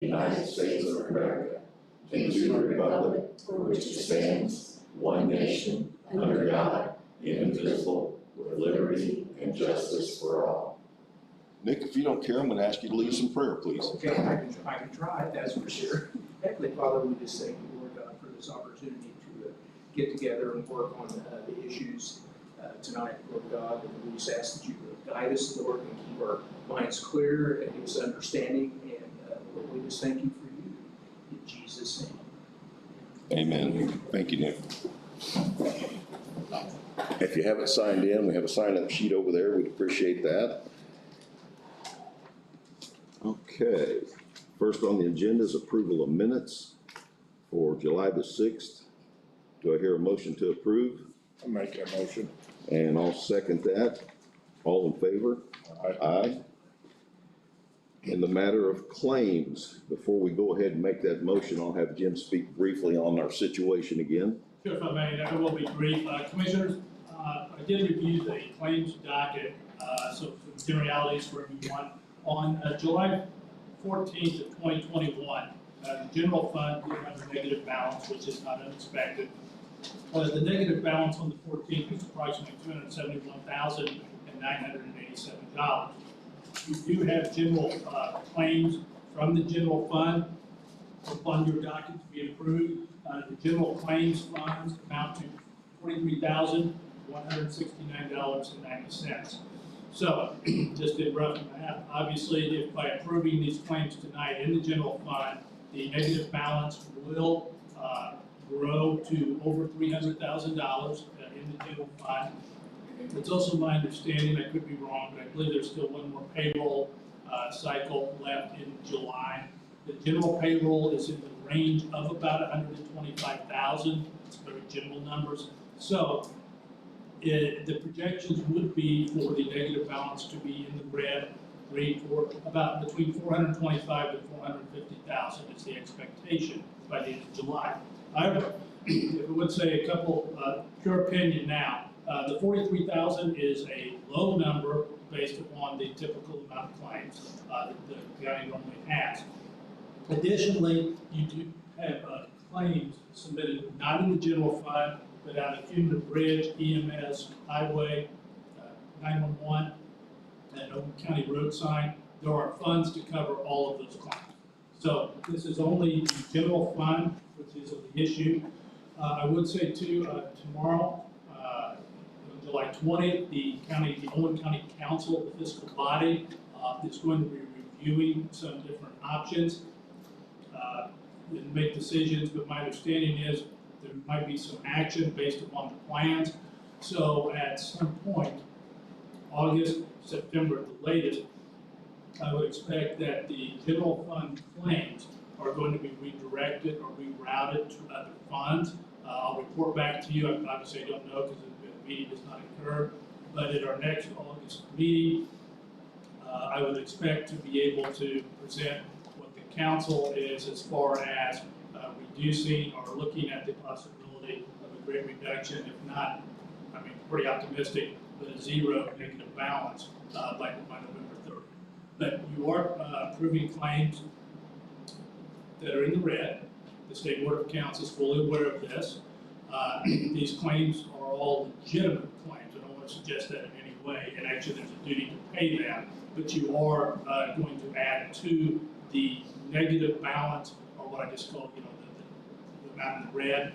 United States of America, and to the republic for which it stands, one nation, under God, indivisible, with liberty and justice for all. Nick, if you don't care, I'm going to ask you to lead us in prayer, please. Okay, I can try, that's for sure. Heavenly Father, we just thank you, Lord God, for this opportunity to get together and work on the issues tonight, Lord God. And we just ask that you guide us, Lord, and keep our minds clear and give us understanding. And Lord, we just thank you for you. In Jesus' name. Amen. Thank you, Nick. If you haven't signed in, we have a sign-up sheet over there. We'd appreciate that. Okay. First on the agenda is approval of minutes for July the 6th. Do I hear a motion to approve? I'll make that motion. And I'll second that. All in favor? Aye. Aye. In the matter of claims, before we go ahead and make that motion, I'll have Jim speak briefly on our situation again. Sure, if I may, I will be brief. Commissioners, I did review the claims docket, so some generalities for everyone. On July 14th of 2021, the general fund did have a negative balance, which is not unexpected. The negative balance on the 14th is approximately $271,987. You do have general claims from the general fund upon your docket to be approved. The general claims funds amount to $43,169.90. So, just in rough math, obviously, if by approving these claims tonight in the general fund, the negative balance will grow to over $300,000 in the general fund. It's also my understanding, I could be wrong, but I believe there's still one more payroll cycle left in July. The general payroll is in the range of about $125,000. It's very general numbers. So the projections would be for the negative balance to be in the red, for about between $425,000 and $450,000 is the expectation by the end of July. However, if I would say a couple, pure opinion now, the $43,000 is a low number based upon the typical amount of claims that the county normally has. Additionally, you do have claims submitted not in the general fund, but out of Human Bridge, EMS, Highway, 911, and Owen County Road Sign. There are funds to cover all of those claims. So this is only the general fund, which is the issue. I would say too, tomorrow, on July 20th, the Owen County Council, the fiscal body, is going to be reviewing some different options and make decisions, but my understanding is there might be some action based upon the plans. So at some point, August, September at the latest, I would expect that the general fund claims are going to be redirected or rerouted to other funds. I'll report back to you. Obviously, I don't know because the meeting does not occur. But at our next August meeting, I would expect to be able to present what the council is as far as reducing or looking at the possibility of a great reduction. If not, I mean, pretty optimistic, but a zero negative balance by November 3rd. But you are approving claims that are in the red. The State Board of Accounts is fully aware of this. These claims are all legitimate claims. I don't want to suggest that in any way. And actually, there's a duty to pay them. But you are going to add to the negative balance, or what I just called, the amount in the red,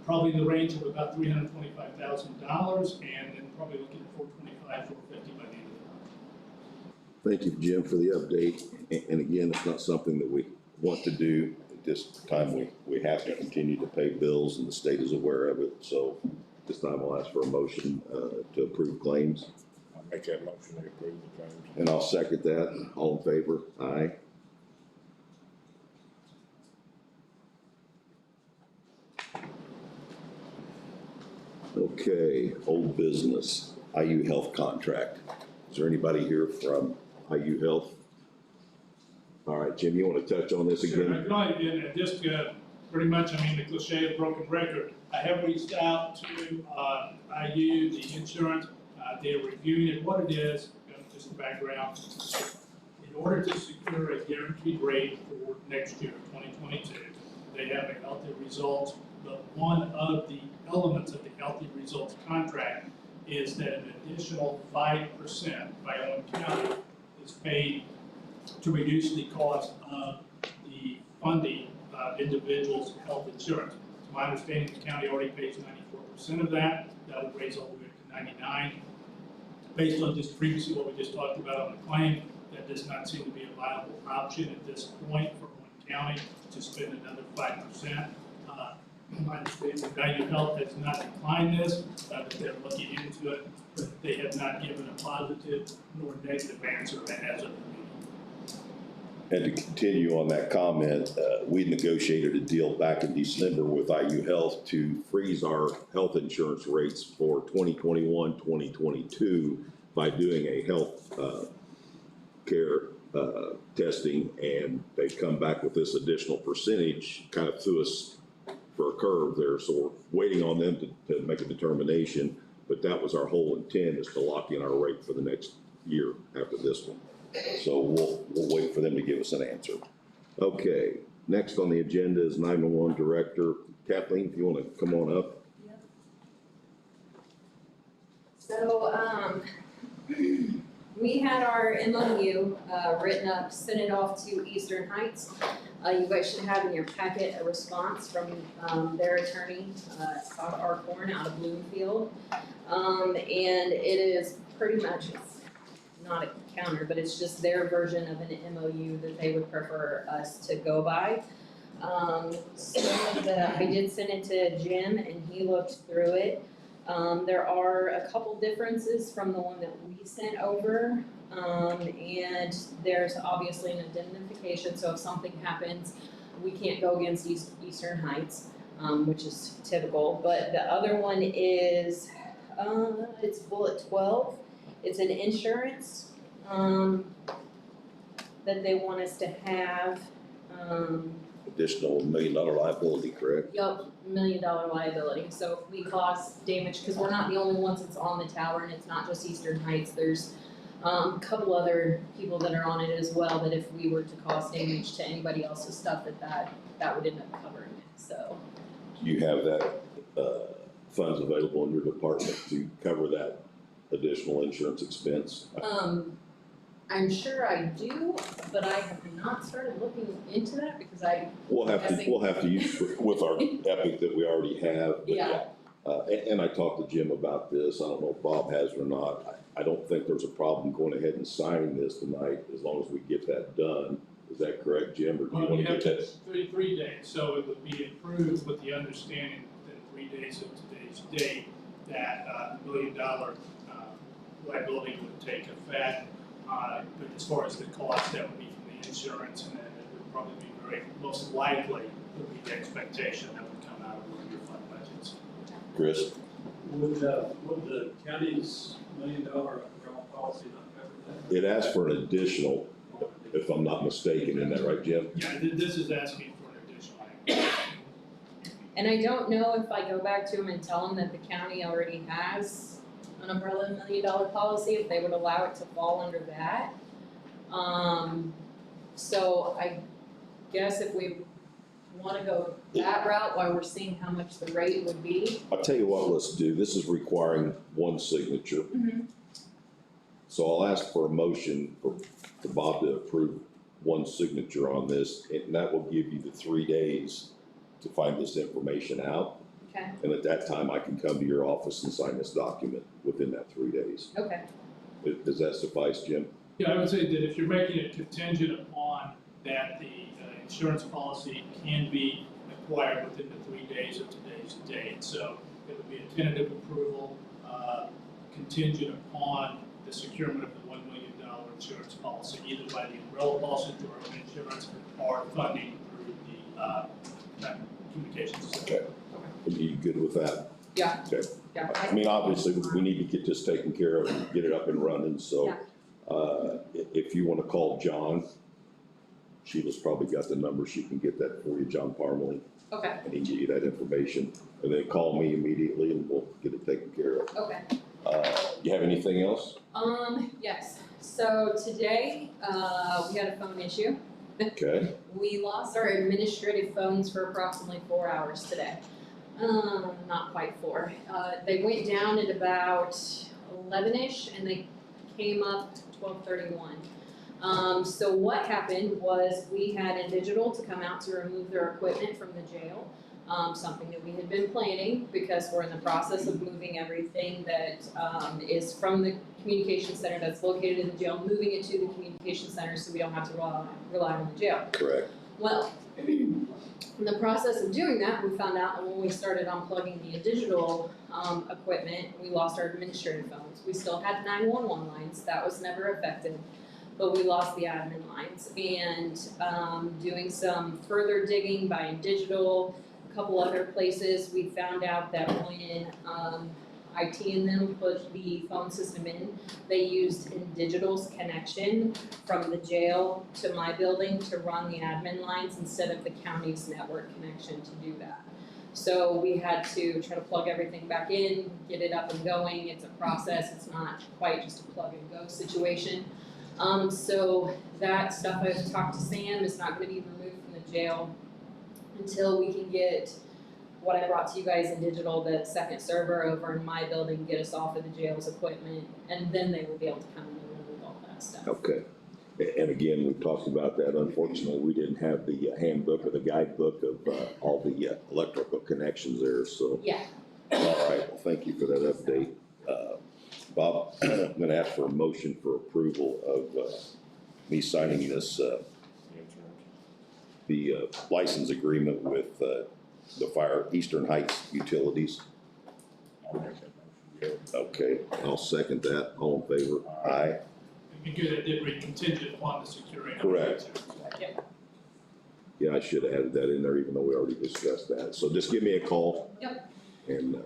probably in the range of about $325,000, and then probably looking at $425,000, $450,000 by the end of the month. Thank you, Jim, for the update. And again, it's not something that we want to do. At this time, we have to continue to pay bills, and the state is aware of it. So this time I'll ask for a motion to approve claims. I'll make that motion to approve the claims. And I'll second that. All in favor? Aye. Okay, old business, IU Health contract. Is there anybody here from IU Health? All right, Jim, you want to touch on this Sure, again? I and just pretty much, I mean, the cliche of broken record. I have reached out to IU, the insurance. They're reviewing it. What it is, just the background, in order to secure a guaranteed rate for next year, 2022, they have a healthy results, but one of the elements of the healthy results contract is that an additional 5% by Owen County is paid to reduce the cost of the funding of individuals' health insurance. To my understanding, the county already pays 94% of that. That would raise all the way up to 99%. Based on just previously what we just talked about on the claim, that does not seem to be a viable option at this point for Owen County to spend another 5%. My understanding, Value Health has not declined this, that they're looking into it, but they have not given a positive nor negative answer as of the meeting. And to continue on that comment, we negotiated a deal back in December with IU Health to freeze our health insurance rates for 2021, 2022 by doing a health care testing, and they've come back with this additional percentage, kind of threw us for a curve there, so we're waiting on them to make a determination, but that was our whole intent, is to lock in our rate for the next year after this one. So we'll wait for them to give us an answer. Okay, next on the agenda is 911 Director. Kathleen, if you want to come on up. Yep. So, we had our MOU written up, sent it off to Eastern Heights. You guys should have in your packet a response from their attorney, Scott Arcorn out of Bloomfield. And it is pretty much, it's not a counter, but it's just their version of an MOU that they would prefer us to go by. I did send it to Jim and he looked through it. There are a couple differences from the one that we sent over. And there's obviously an indemnification, so if something happens, we can't go against Eastern Heights, which is typical. But the other one is, it's bullet 12. It's an insurance, that they want us to have, Additional $1 million liability, correct? Yup, $1 million liability. So if we cause damage, because we're not the only ones that's on the tower, and it's not just Eastern Heights, there's a couple other people that are on it as well, that if we were to cause damage to anybody else's stuff, that would end up covering it, so. Do you have that funds available in your department to cover that additional insurance expense? I'm sure I do, but I have not started looking into that because We'll have to use with our Epic that we already have. But yeah. And I talked to Jim about this. I don't know if Bob has or not. I don't think there's a problem going ahead and signing this tonight as long as we get that done. Is that correct, Jim, or do you Well, want you to have get that? 3 days, so it would be approved with the understanding within 3 days of today's date that $1 million liability would take effect. But as far as the cost, that would be from the insurance, and then it would probably be most likely would be the expectation that would come out of your fund budgets. Chris? Would the county's $1 million umbrella policy not cover that? It asked for an additional, if I'm not mistaken, isn't that right, Jim? Yeah, this is asking for an additional. And I don't know if I go back to them and tell them that the county already has an umbrella $1 million policy, if they would allow it to fall under that. So I guess if we wanna go that route while we're seeing how much the rate would be. I'll tell you what, let's do. This is requiring one signature. Mhm. So I'll ask for a motion for Bob to approve one signature on this, and that will give you the 3 days to find this information out. Okay, And at that time, I can come to your office and sign this document within that 3 days. okay, Does that suffice, Jim? Yeah, I would say that if you're making it contingent upon that the insurance policy can be acquired within the 3 days of today's date. So it would be a tentative approval contingent upon the securement of the $1 million insurance policy, either by the umbrella policy through our own insurance or funding through the communications system. Okay. Are you good with that? yeah, Okay. yeah. I mean, obviously, we need to get this taken care of and get it up and running, so, if you wanna call John, Sheila's probably got the number, she can get that for you, John Parmalee, Okay, and he can get you that information, and then call me immediately and we'll get it taken care of. okay. You have anything else? Yes, So today, we had a phone issue. Okay, We lost our administrative phones for approximately 4 hours today. Not quite 4. They went down at about 11-ish and they came up 12:31. So what happened was we had a digital to come out to remove their equipment from the jail. Something that we had been planning because we're in the process of moving everything that is from the communication center that's located in the jail, moving it to the communication center so we don't have to rely on the jail. correct. Well, in the process of doing that, we found out that when we started unplugging the digital equipment, we lost our administrative phones. We still had 911 lines, that was never affected, but we lost the admin lines. And doing some further digging by digital, a couple other places, we found out that when IT and them put the phone system in, they used InDigital's connection from the jail to my building to run the admin lines instead of the county's network connection to do that. So we had to try to plug everything back in, get it up and going. It's a process, it's not quite just a plug and go situation. So that stuff, I've talked to Sam, is not gonna be removed from the jail until we can get what I brought to you guys in digital, the second server over in my building, get us off of the jail's equipment, and then they will be able to come in and remove all that stuff. Okay. And again, we talked about that. Unfortunately, we didn't have the handbook or the guidebook of all the electrical connections there, so. Yeah. All right, well, thank you for that update. Bob, I'm gonna ask for a motion for approval of me signing this, the license agreement with the Eastern Heights Utilities. I'll make that motion, Joe. Okay, I'll second that. All in favor? Aye. It'd be good, it did read contingent upon the securing. Correct. Yep. Yeah, I should have added that in there, even though we already discussed that. So just give me a call. Yep. And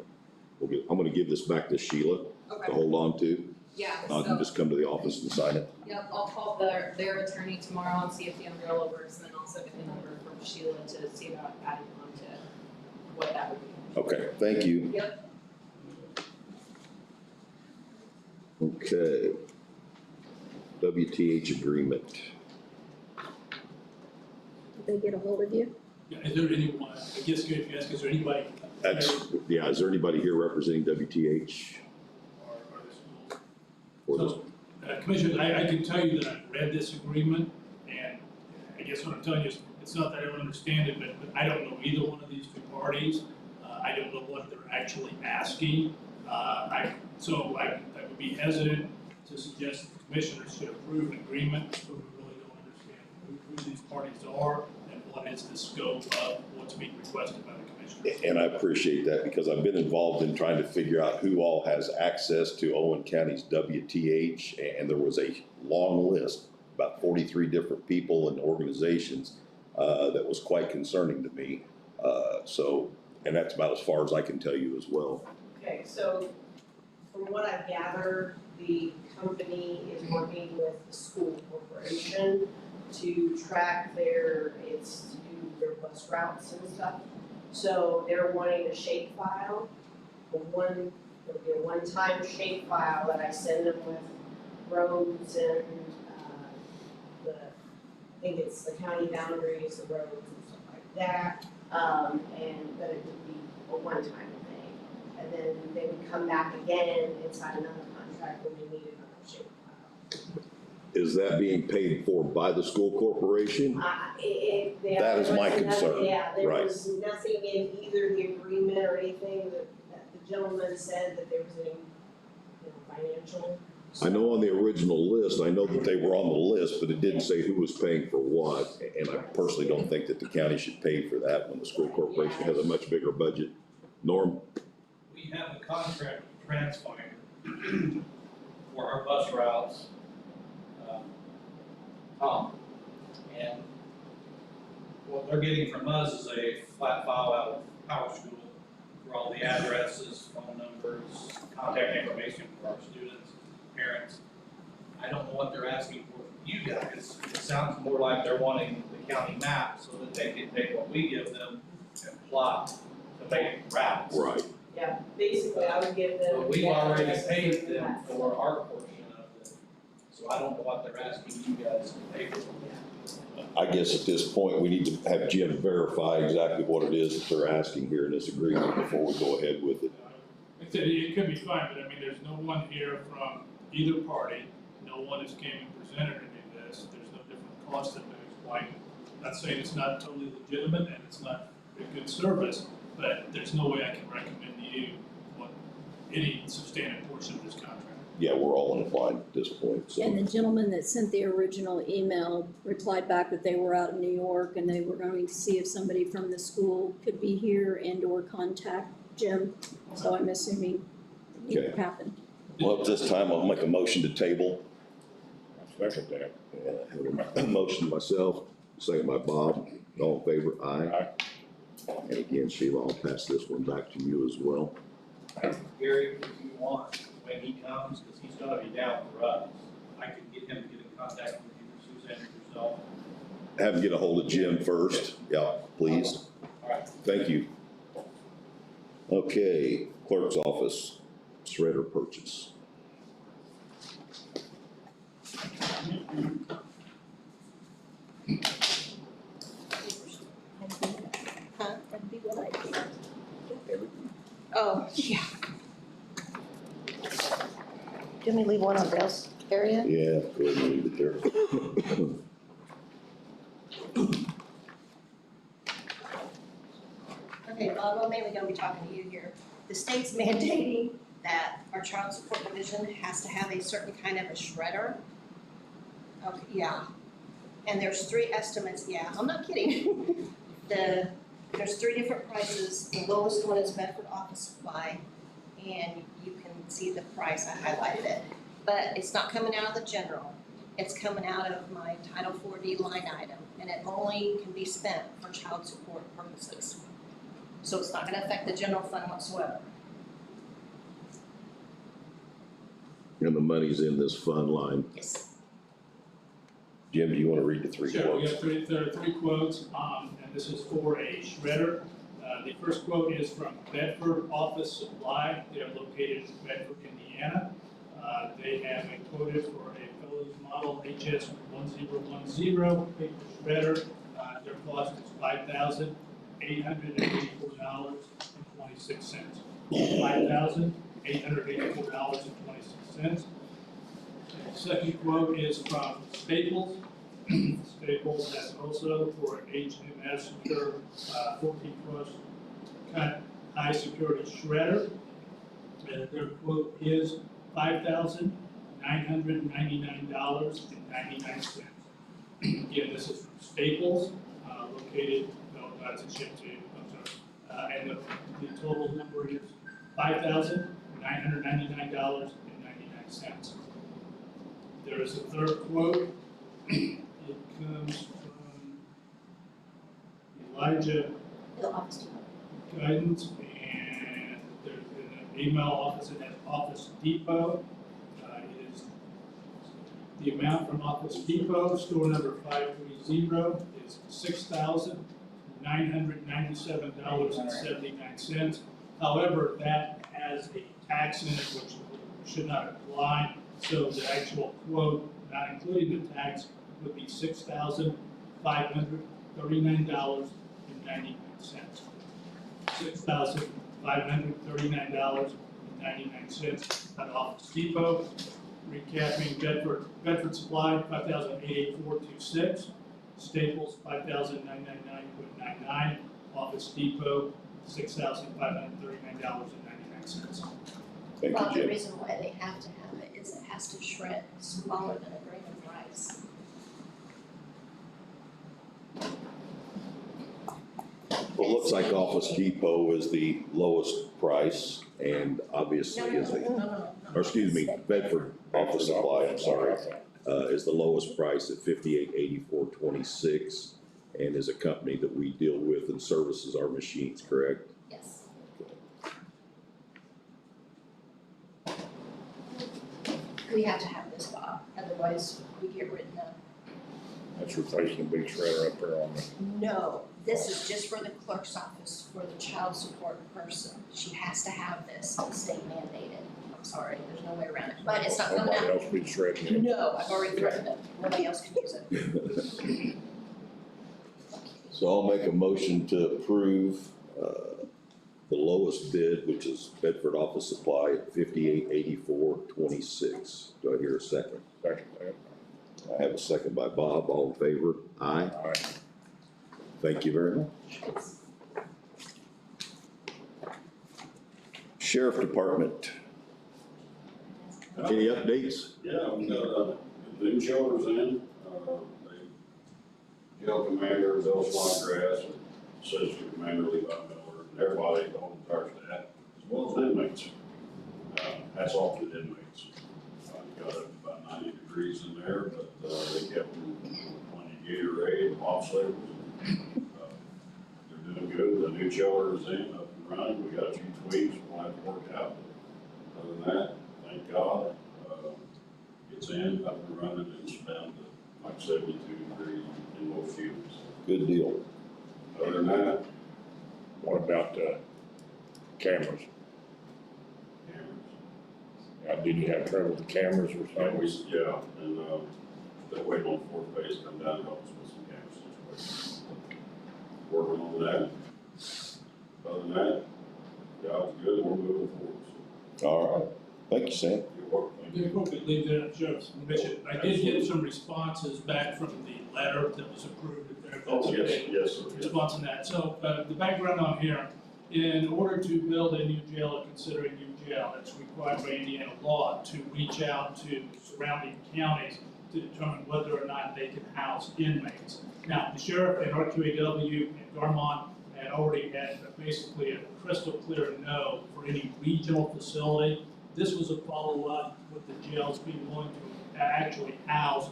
I'm gonna give this back to Sheila to Okay. hold on to. Yeah, I can so, just come to the office and sign it. yep, I'll call their attorney tomorrow and see if the umbrella works, and then also get the number from Sheila to see about adding on to what that would be. Okay, thank you. Yep. Okay. WTH agreement. Did they get a hold of you? Yeah, is there anyone, I guess if you ask, is there anybody? Yeah, is there anybody here representing WTH? Or the school? Or this? So, Commissioner, I can tell you that I've read this agreement, and I guess what I'm telling you is, it's not that I don't understand it, but I don't know either one of these two parties. I don't know what they're actually asking. So I would be hesitant to suggest that the commissioners should approve an agreement, but we really don't understand who these parties are and what is the scope of what's being requested by the commissioners. And I appreciate that because I've been involved in trying to figure out who all has access to Owen County's WTH, and there was a long list, about 43 different people and organizations, that was quite concerning to me. And that's about as far as I can tell you as well. Okay, so from what I gather, the company is working with the school corporation to track to do their bus routes and stuff. So they're wanting a shape file, it'll be a one-time shape file that I send them with roads and, I think it's the county boundaries, the roads and stuff like that. And that it would be a one-time thing. And then they would come back again and sign another contract when they needed another shape file. Is that being paid for by the school corporation? That is my concern, Yeah, there right. was nothing in either the agreement or anything that the gentleman said that there was any, financial. I know on the original list, I know that they were on the list, but it didn't say who was paying for what. And I personally don't think that the county should pay for that when the school corporation has a much bigger budget. Norm? We have a contract with TransFinder for our bus routes, and what they're getting from us is a flat file out of Power School for all the addresses, phone numbers, contact information for our students, parents. I don't know what they're asking for from you guys. It sounds more like they're wanting the county map so that they can take what we give them and plot to make routes. Right. Yeah, basically I would give them. But we've already paid them for our portion of it. So So I don't know what they're asking you guys to pay for. I guess at this point, we need to have Jim verify exactly what it is that they're asking here in this agreement before we go ahead with it. Like I said, it could be fine, but I mean, there's no one here from either party. No one has came and presented any of this. There's no different costs that have been explained. Not saying it's not totally legitimate and it's not a good service, but there's no way I can recommend to you what any substantive portion of this contract. Yeah, we're all inclined at this point, so. And the gentleman that sent the original email replied back that they were out of New York and they were going to see if somebody from the school could be here and or contact Jim. So I'm assuming it Okay. happened. Well, at this time, I'll make a motion to table. I second that. A motion myself, second by Bob. All in favor? Aye. Aye. And again, Sheila, I'll pass this one back to you as well. Gary, if you want, when he comes, because he's gonna be down for us, I can get him to get in contact with you, Suzanne, yourself. Have him get a hold of Jim first. Yeah, please. All right. Thank you. Okay, clerk's office, shredder purchase. Huh? That'd be what I think. Oh, yeah. Do we leave one on Dale's area? Yeah, go ahead and leave it there. Okay, Bob, I'm mainly gonna be talking to you here. The state's mandating that our child support division has to have a certain kind of a shredder. Okay, yeah. And there's 3 estimates, yeah, I'm not kidding. There's 3 different prices. The lowest one is Bedford Office Supply, and you can see the price, I highlighted it. But it's not coming out of the general. It's coming out of my Title 4D line item, and it only can be spent for child support purposes. So it's not gonna affect the general fund whatsoever. And the money's in this fund line. Yes. Jim, do you want to read the 3 Sure, we quotes? have there are 3 quotes, and this is for a shredder. The first quote is from Bedford Office Supply. They are located in Bedford, Indiana. They have a quoted for a Phillips model HS 1010 paper shredder. Their cost is $5,884.26. $5,884.26. The second quote is from Staples. Staples has also for HMS Secure 14 plus cut high security shredder. Their quote is $5,999.99. Again, this is from Staples, located, no, that's a ship to, I'm sorry. And the total number is $5,999.99. There is a third quote. It comes from Elijah The office depot. Guidance, and there's an email office at Office Depot. It is the amount from Office Depot, store number 530, is $6,997.79. However, that has a tax in it which should not apply. So the actual quote, not including the tax, would be $6,539.99. $6,539.99 at Office Depot. Recapping, Bedford Supply, $5,884.26. Staples, $5,999.99. Office Depot, $6,539.99. Thank Well, you, the Jim. reason why they have to have it is it has to shred smaller than a grain of rice. Well, it looks like Office Depot is the lowest price and obviously is the, No. or excuse me, Bedford Office Supply, I'm sorry, is the lowest price at $58.84.26 and is a company that we deal with and services our machines, correct? Yes. We have to have this, Bob, otherwise we get written up. That's replacing a big shredder up there on the, No, this is just for the clerk's office, for the child support person. She has to have this, it's state mandated. sorry, there's no way around it, but it's not coming Somebody out. else be shredding it. No, I've already threatened it, nobody else can use it. So I'll make a motion to approve, the lowest bid, which is Bedford Office Supply at $58.84.26. Do I hear a second? Second that. I have a second by Bob. All in favor? Aye. Aye. Thank you very much. Sheriff Department. Any updates? Yeah, we got, the new children's in, jail commander, Bill Snodgrass, and assistant commander Levi Miller, and everybody, the whole entire staff, as well as inmates. That's all for the inmates. Got up about 90 degrees in there, but, they kept them plenty of Gatorade, and lifesavers. They're doing good, the new chiller is in, up and running, we got a few tweaks, we'll have to work out. Other than that, thank God, it's in, up and running, and it's down to like 72 degrees in low fumes. Good deal. Other than that, What about the cameras? cameras. Did you have trouble with the cameras or something? Yeah, and, they're waiting on fourth base to come down and help us with some camera situations. Working on that. Other than that, God's good, we're moving forward, All right. Thank you, Sam. so you're welcome. Very quickly, Sheriff's Commission, I did get some responses back from the letter that was approved. If that's Oh, yes, okay. yes, sir. Yes. Response on that. So, the background on here, in order to build a new jail or consider a new jail, it's required by Indiana law to reach out to surrounding counties to determine whether or not they can house inmates. Now, the sheriff and RQAW and Garmont had already had basically a crystal clear no for any regional facility. This was a follow-up with the jails being willing to actually house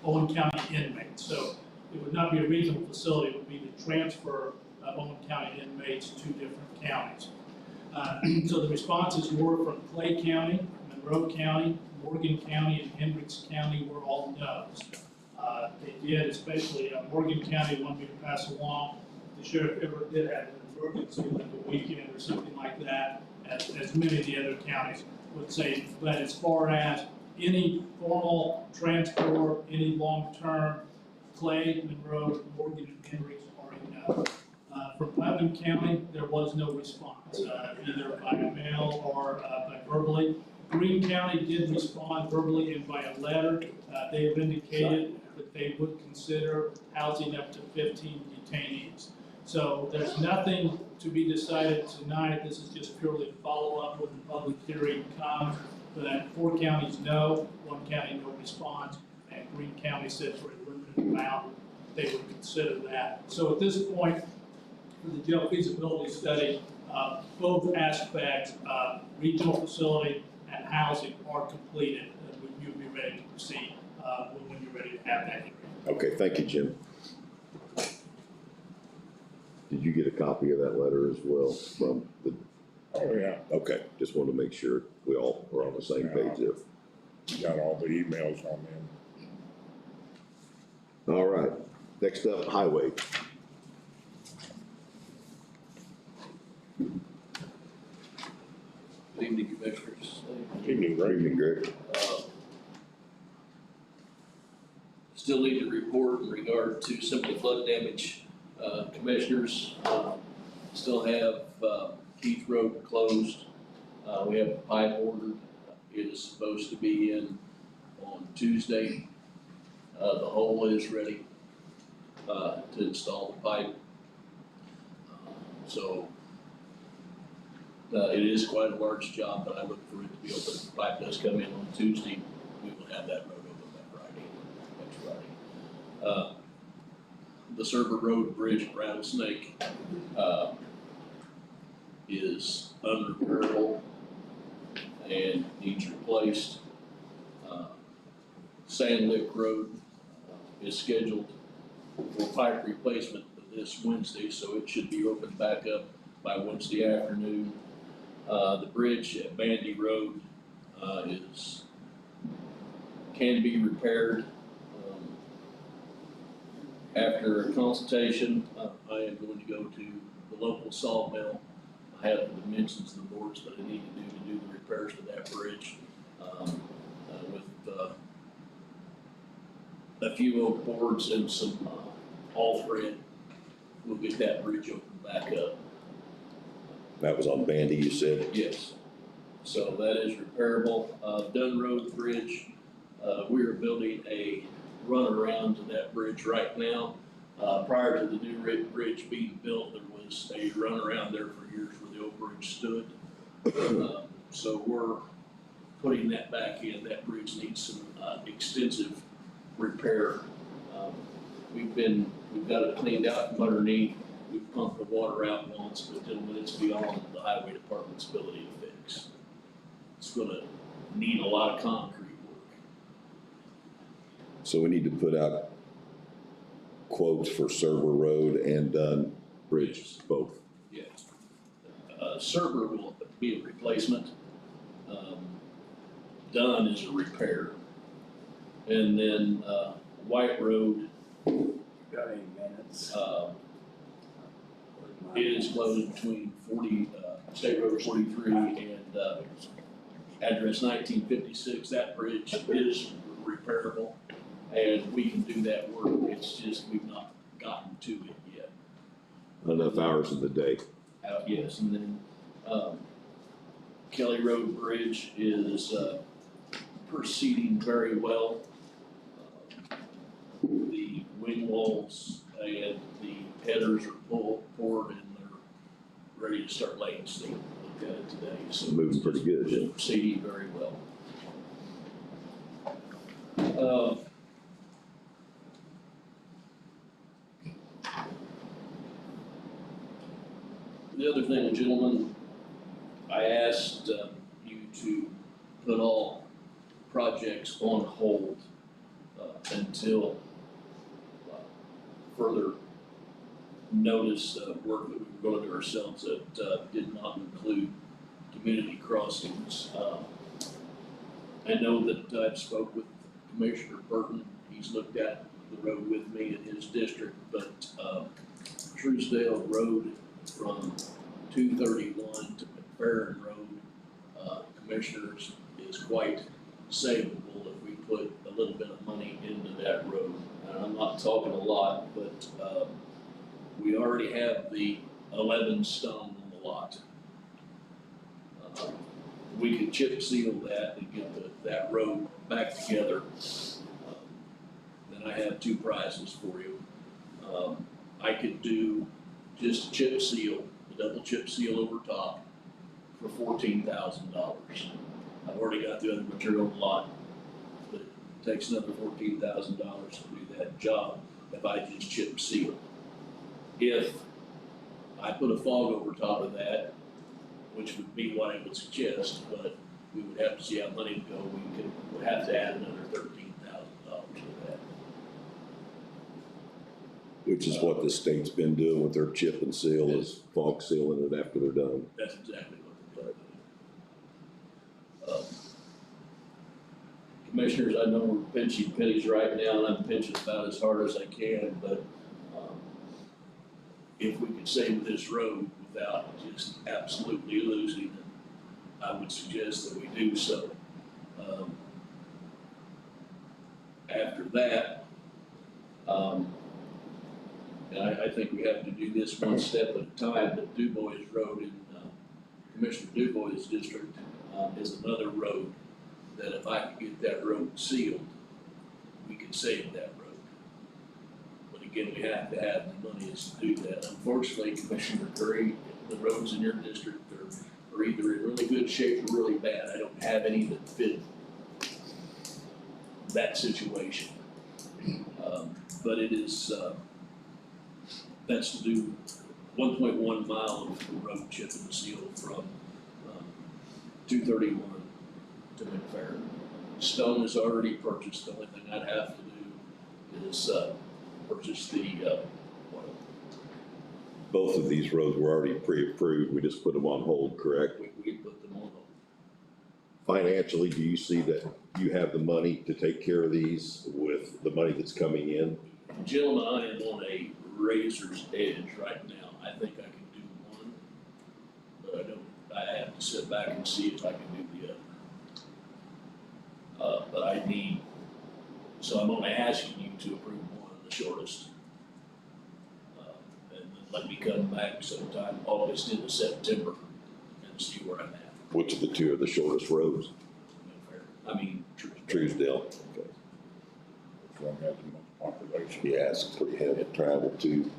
Owen County inmates. So it would not be a regional facility, it would be the transfer of Owen County inmates to different counties. So the responses were from Clay County, Monroe County, Morgan County, and Hendricks County were all no's. They did, especially Morgan County wanted me to pass along. The sheriff ever did have an emergency like a weekend or something like that, as many of the other counties would say. But as far as any formal transport, any long-term, Clay, Monroe, Morgan, and Hendricks are a no. From Putnam County, there was no response, either by mail or by verbally. Greene County did respond verbally and by a letter. They have indicated that they would consider housing up to 15 detainees. So there's nothing to be decided tonight. This is just purely a follow-up when the public hearing comes. But 4 counties no, 1 county no response, and Greene County said for a limited amount, they would consider that. So at this point, for the jail feasibility study, both aspects, regional facility and housing are completed. You'll be ready to proceed when you're ready to have that hearing. Okay, thank you, Jim. Did you get a copy of that letter as well from the, Oh, yeah. okay, just wanted to make sure we all were on the same page there. Got all the emails on them. All right, next up, highway. Good evening, Commissioners. Evening, Good Ray. evening, Greg. Still need to report in regard to simply flood damage. Commissioners, still have Keith Road closed. We have a pipe ordered. It is supposed to be in on Tuesday. The hole is ready to install the pipe. So it is quite a large job, but I look for it to be open. If the pipe does come in on Tuesday, we will have that road open that Friday, next Friday. The Server Road Bridge at Rattlesnake is unrepairable and needs replaced. Sand Lick Road is scheduled for pipe replacement this Wednesday, so it should be opened back up by Wednesday afternoon. The bridge at Bandy Road can be repaired. After a consultation, I am going to go to the local sawmill have the dimensions of the boards that I need to do the repairs to that bridge. With a few oak boards and some all thread, we'll get that bridge opened back up. That was on Bandy, you said? Yes. So that is repairable. Dunn Road Bridge, we are building a runaround to that bridge right now. Prior to the new bridge being built, there was a runaround there for years where the old bridge stood. So we're putting that back in. That bridge needs some extensive repair. We've got it cleaned out from underneath. We've pumped the water out once, but then when it's beyond the highway department's ability to fix, it's gonna need a lot of concrete work. So we need to put out quotes for Server Road and Dunn Bridge, both. Yes. Server will be a replacement. Dunn is a repair. And then, White Road, Got 8 minutes. it is closed between State Road 43 and, address 1956. That bridge is repairable and we can do that work. It's just, we've not gotten to it yet. Enough hours in the day. Yes, and then, Kelly Road Bridge is, proceeding very well. The wing walls and the headers are poured and they're ready to start laying steel. Looked at it today, so. Moving pretty good, yeah. It's proceeding very well. The other thing, gentlemen, I asked you to put all projects on hold until further notice of work that we were going to do ourselves that did not include community crossings. I know that I've spoke with Commissioner Burton. He's looked at the road with me in his district, but Truesdale Road from 231 to McFerrin Road, Commissioners, is quite savable if we put a little bit of money into that road. And I'm not talking a lot, but we already have the 11 stone on the lot. We could chip seal that and get that road back together. Then I have 2 prizes for you. I could do just chip seal, the double chip seal over top for $14,000. I've already got the other material on the lot, but it takes another $14,000 to do that job if I just chip seal. If I put a fog over top of that, which would be what I would suggest, but we would have to see how money would go, we'd have to add another $13,000 to that. Which is what the state's been doing with their chip and seal, is fog sealing it after they're done. That's exactly what they're doing. Commissioners, I know we're pinching pennies right now, and I'm pinching about as hard as I can, but if we could save this road without just absolutely losing it, I would suggest that we do so. After that, and I think we have to do this one step at a time, but Du Bois Road in Commissioner Du Bois' district is another road that if I could get that road sealed, we could save that road. But again, we have to have the money to do that. Unfortunately, Commissioner Curry, the roads in your district are either in really good shape or really bad. I don't have any that fit that situation. But it is, that's to do 1.1 mile of road chip and seal from 231 to McFerrin. Stone is already purchased. The only thing I'd have to do is purchase the oil. Both of these roads were already pre-approved, we just put them on hold, correct? We put them on hold. Financially, do you see that you have the money to take care of these with the money that's coming in? Gentlemen, I am on a razor's edge right now. I think I can do one, but I have to sit back and see if I can do the other. But I need, so I'm only asking you to approve one of the shortest. And then let me come back sometime August into September and see where I'm at. Which of the two are the shortest roads? I mean, Truesdale. Okay. Which one has the most population? Yeah, it's pretty heavy travel too.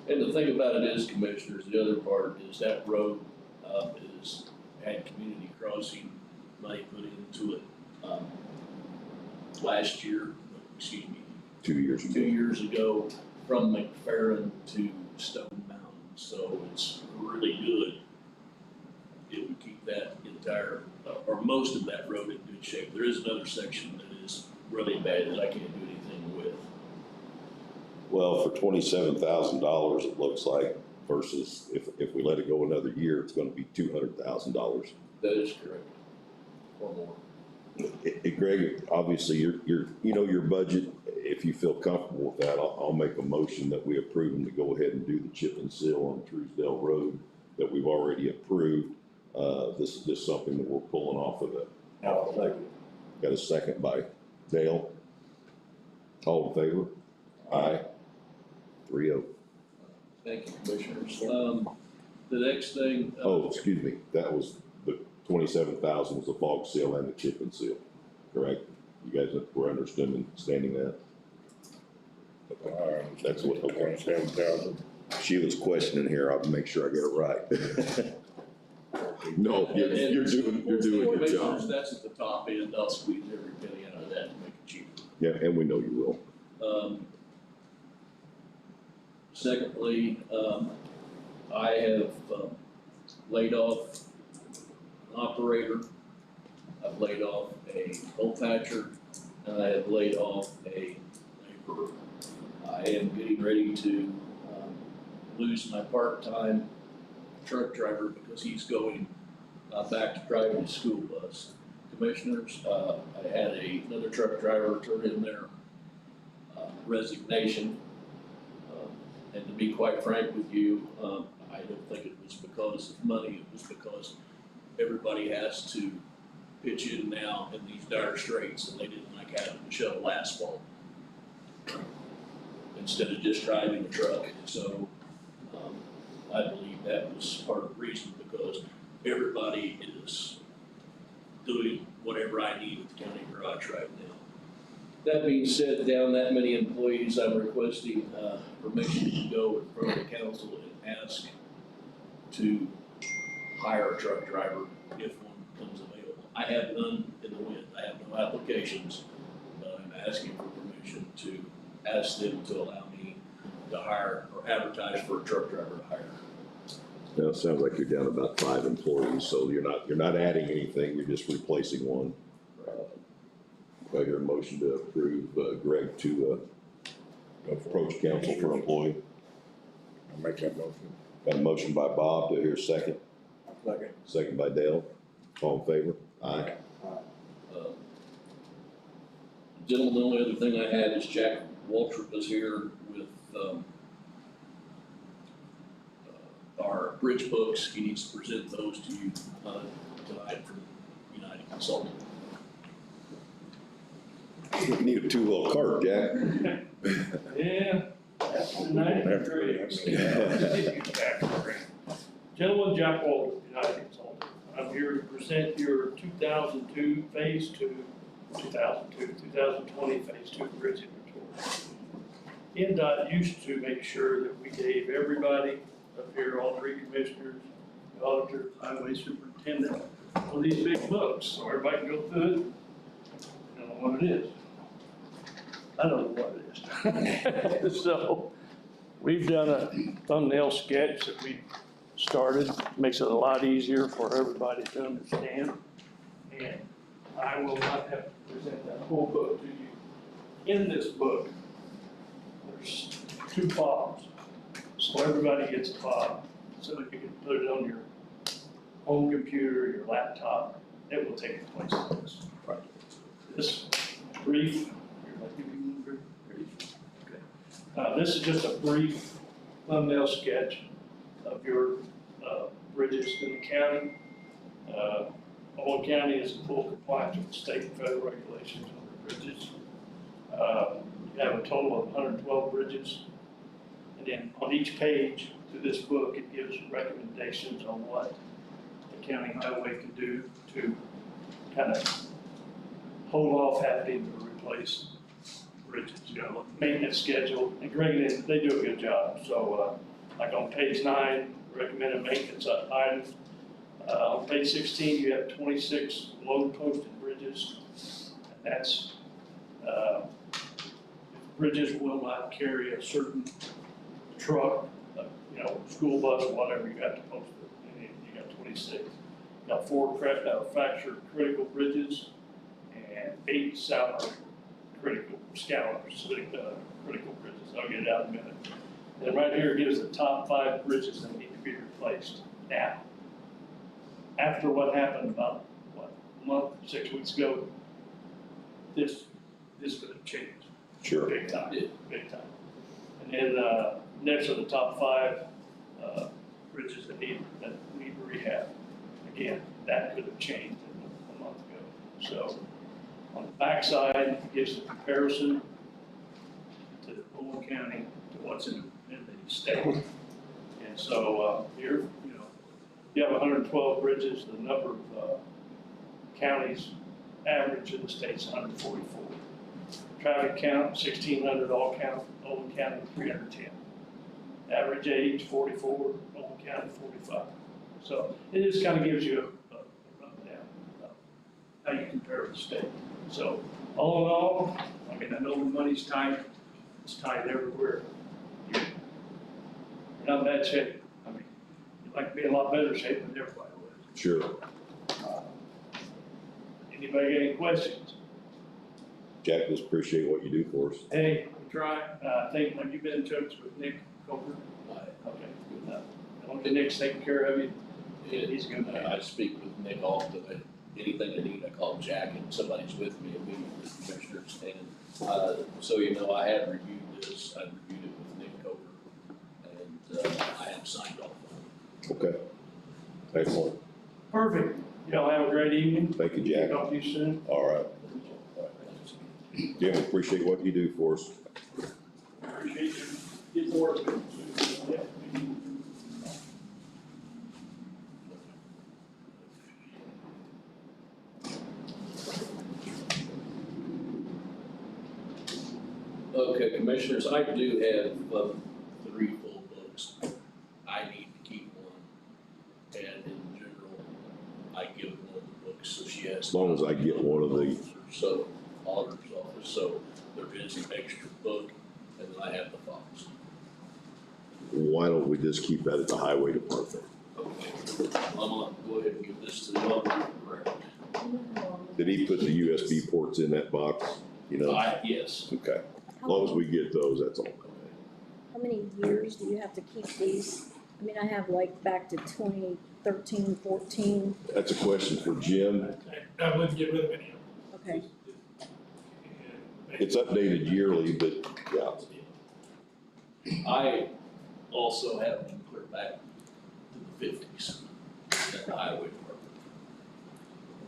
and the thing about it is, commissioners, the other part is that road, had community crossing money put into it, last year, excuse me, 2 years ago. 2 years ago, from McFerrin to Stone Mountain, so it's really good. It would keep that entire, or most of that road in good shape. There is another section that is really bad that I can't do anything with. Well, for $27,000, it looks like, versus if we let it go another year, it's gonna be $200,000. That is correct, or more. Greg, obviously, you know your budget. If you feel comfortable with that, I'll make a motion that we approve them to go ahead and do the chip and seal on Truesdale Road that we've already approved. This is just something that we're pulling off of the. I'll second. Got a second by Dale. All in favor? Aye. 3-0. Thank you, commissioners. The next thing. Oh, excuse me, that was the 27,000 was the fog seal and the chip and seal, correct? You guys were understanding that? That's what, okay. 27,000. Sheila's questioning here, I'll make sure I get it right. No, you're doing your Commissioners, job. that's at the top end. I'll squeeze every penny out of that to make it cheaper. Yeah, and we know you will. Secondly, I have laid off an operator, I've laid off a hole patcher, and I have laid off a laborer. I am getting ready to lose my part-time truck driver because he's going back to driving a school bus. Commissioners, I had another truck driver turn in their resignation. And to be quite frank with you, I don't think it was because of money, it was because everybody has to pitch in now in these dire straits, and they didn't like having to shovel asphalt instead of just driving a truck. So, I believe that was part of the reason, because everybody is doing whatever I need at the county garage right now. That being said, down that many employees, I'm requesting permission to go in front of the council and ask to hire a truck driver if one becomes available. I have none in the wind, I have no applications, but I'm asking for permission to ask them to allow me to hire or advertise for a truck driver to hire. Now, it sounds like you're down about 5 employees, so you're not adding anything, you're just replacing one. I hear a motion to approve Greg to approach council for employee. I'll make that motion. Got a motion by Bob, do I hear a second? Second. Second by Dale, all in favor? Aye. Gentlemen, the only other thing I had is Jack Waltrip is here with our bridge books. He needs to present those to you tonight from United Consulting. You need a 2-wheel cart, Jack. Yeah. Gentlemen, Jack Walter, United Consulting. I'm here to present your 2002 Phase 2, 2020 Phase 2 bridge inventory. NDOT used to make sure that we gave everybody up here, all 3 commissioners, the auditor, highway superintendent, one of these big books, so everybody can go through it. I don't know what it is. I don't know what it is. So, we've done a thumbnail sketch that we started, makes it a lot easier for everybody to understand. And I will not have to present that whole book to you. In this book, there's 2 fobs. So everybody gets a fob, so that you can put it on your home computer, your laptop. It will take the place of this. Right. This brief, this is just a brief thumbnail sketch of your bridges in the county. Owen County is in full compliance with state and federal regulations on the bridges. You have a total of 112 bridges. And then on each page to this book, it gives recommendations on what the county highway can do to kind of hold off having to replace bridges, you know, maintenance schedule. And Greg, they do a good job. So like on page 9, recommended maintenance items. On page 16, you have 26 load posted bridges. And that's, bridges will not carry a certain truck, you know, school bus or whatever, you have to post it. And you got 26. You got 4 fracture critical bridges and 8 sound critical critical bridges. I'll get it out in a minute. And right here it gives the top 5 bridges that need to be replaced now. After what happened about, a month, 6 weeks ago, this could have changed. Sure. Big time, big time. And then, next are the top 5, bridges that need rehab. Again, that could have changed a month ago. So, on the backside, it gives a comparison to Owen County to what's in the state. And so, here, you know, you have 112 bridges, the number of counties average in the state's 144. Traffic count, 1,600 all count, Owen County 310. Average age, 44, Owen County 45. So it just kind of gives you a rundown of how you compare the state. So all in all, I mean, I know the money's tight, it's tight everywhere. You're not in bad shape. I mean, you'd like to be in a lot better shape than everybody would. Sure. Anybody got any questions? Jack, just appreciate what you do for us. Hey, we try. I think, have you been in touch with Nick Coker? Okay, good enough. Okay, Nick's taking care of you. He's good. I speak with Nick often. Anything I need, I call Jack and somebody's with me immediately, commissioners. And so you know, I had reviewed this. I reviewed it with Nick Coker, and I have signed off on it. Okay. Excellent. Perfect. Y'all have a great evening. Thank you, Jack. Talk to you soon. All right. Jim, appreciate what you do for us. Appreciate you. Get to work. Yeah. Okay, commissioners, I do have 3 full books. I need to keep one. And in general, I give one of the books, so she has. As long as I get one of the. So, auditor's office, so there is an extra book, and then I have the files. Why don't we just keep that at the highway department? Okay, I'm gonna go ahead and give this to the auditor. Did he put the USB ports in that box? You know? Yes. Okay. As long as we get those, that's all. How many years do you have to keep these? I mean, I have like back to 2013, 14. That's a question for Jim. I wouldn't get rid of any of them. Okay. It's updated yearly, but yeah. I also have them clear back to the 50s at the highway department.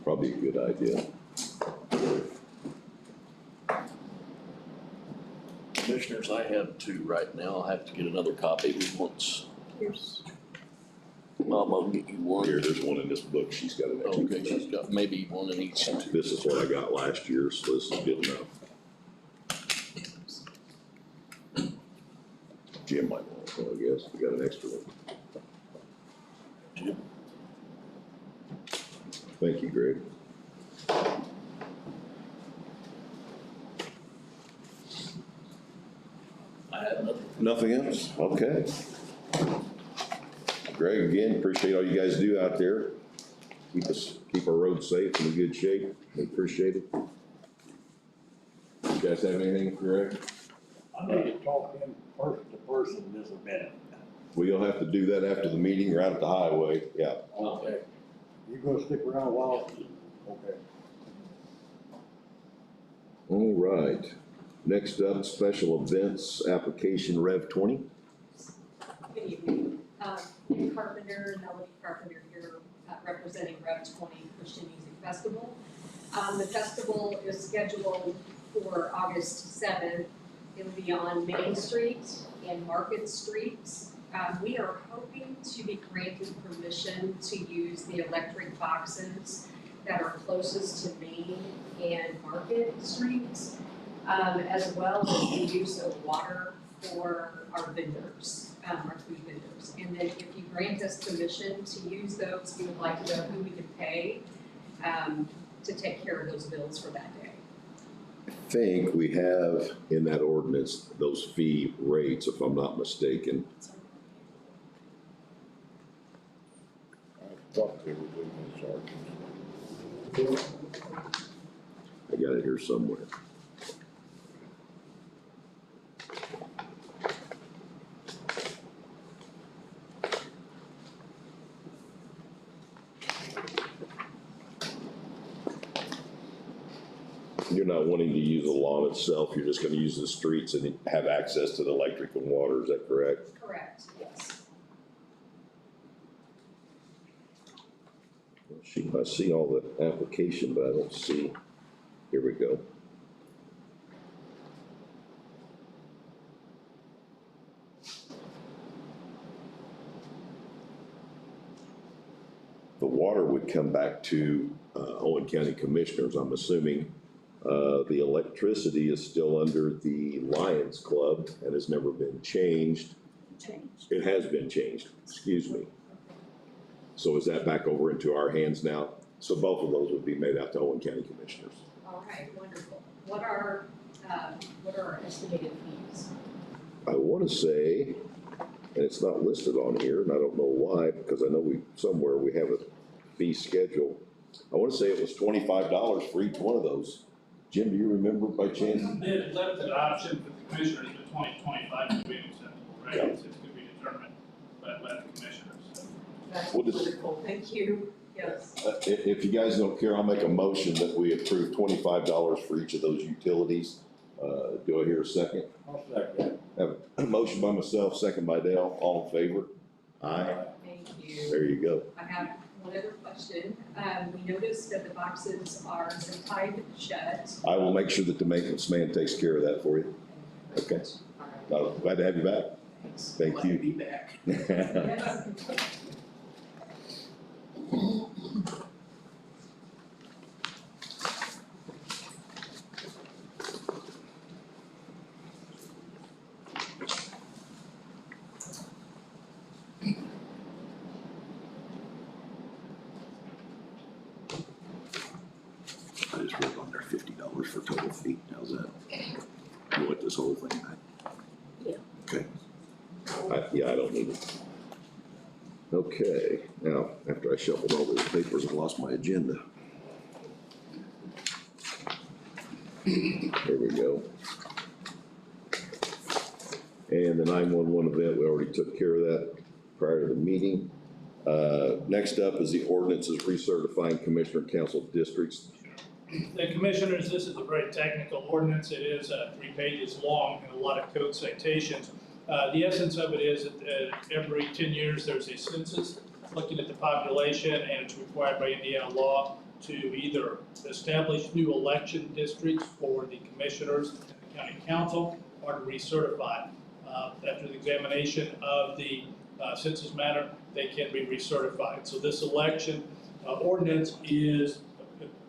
Probably a good idea. Commissioners, I have 2 right now. I'll have to get another copy once. Here's, Mom, I'll get you one. Here, there's one in this book. She's got an extra. Okay, she's got maybe one in each. This is what I got last year, so this is good enough. Jim might want one, I guess. We got an extra one. Jim. Thank you, Greg. I have nothing. Nothing else? Okay. Greg, again, appreciate all you guys do out there. Keep our roads safe and in good shape. We appreciate it. You guys have anything, Greg? I need to talk to him person to person just a minute. We'll have to do that after the meeting or out at the highway. Yeah. Okay. You gonna stick around a while? Okay. All right. Next up, special events application Rev 20. Good evening. In Carpenter, and Melody Carpenter here representing Rev 20 Christian Music Festival. The festival is scheduled for August 7th. It'll be on Main Street and Market Streets. We are hoping to be granted permission to use the electric boxes that are closest to Main and Market Streets, as well as the use of water for our vendors, our food vendors. And then if you grant us permission to use those, we would like to know who we can pay to take care of those bills for that day. I think we have in that ordinance those fee rates, if I'm not mistaken. I thought they were doing this, I got it here somewhere. You're not wanting to use the lawn itself, you're just gonna use the streets and have access to the electric and water, is that correct? Correct, yes. I see all the application, but I don't see, here we go. The water would come back to Owen County Commissioners, I'm assuming. The electricity is still under the Lions Club and has never been changed. It has been changed, excuse me. So is that back over into our hands now? So both of those would be made out to Owen County Commissioners. All right, wonderful. What are our estimated fees? I want to say, and it's not listed on here, and I don't know why, because I know somewhere we have a fee schedule. I want to say it was $25 for each one of those. Jim, do you remember by chance? It left an option for the commissioners, but 2025 would be acceptable, right? Yeah. It's going to be determined by the commissioners. That's We'll just- wonderful, thank you, yes. If you guys don't care, I'll make a motion that we approve $25 for each of those utilities. Do I hear a second? I'll second that. Have a motion by myself, second by Dale, all in favor? Aye. Thank you. There you go. I have one other question. We noticed that the boxes are tied shut. I will make sure that the maintenance man takes care of that for you. Okay. All right, Glad to have you back. thanks. Thank Glad to you. be back. Yes. I just wrote on there $50 for total fee. How's that? You want this whole thing back? Yeah. Okay. Yeah, I don't need it. Okay, now, after I shuffled all those papers, I lost my agenda. There we go. And the 911 event, we already took care of that prior to the meeting. Next up is the ordinances recertifying commissioner council districts. The commissioners, this is a very technical ordinance. It is 3 pages long and a lot of code citations. The essence of it is that every 10 years there's a census looking at the population, and it's required by Indiana law to either establish new election districts for the commissioners and the county council or to recertify. After the examination of the census matter, they can be recertified. So this election ordinance is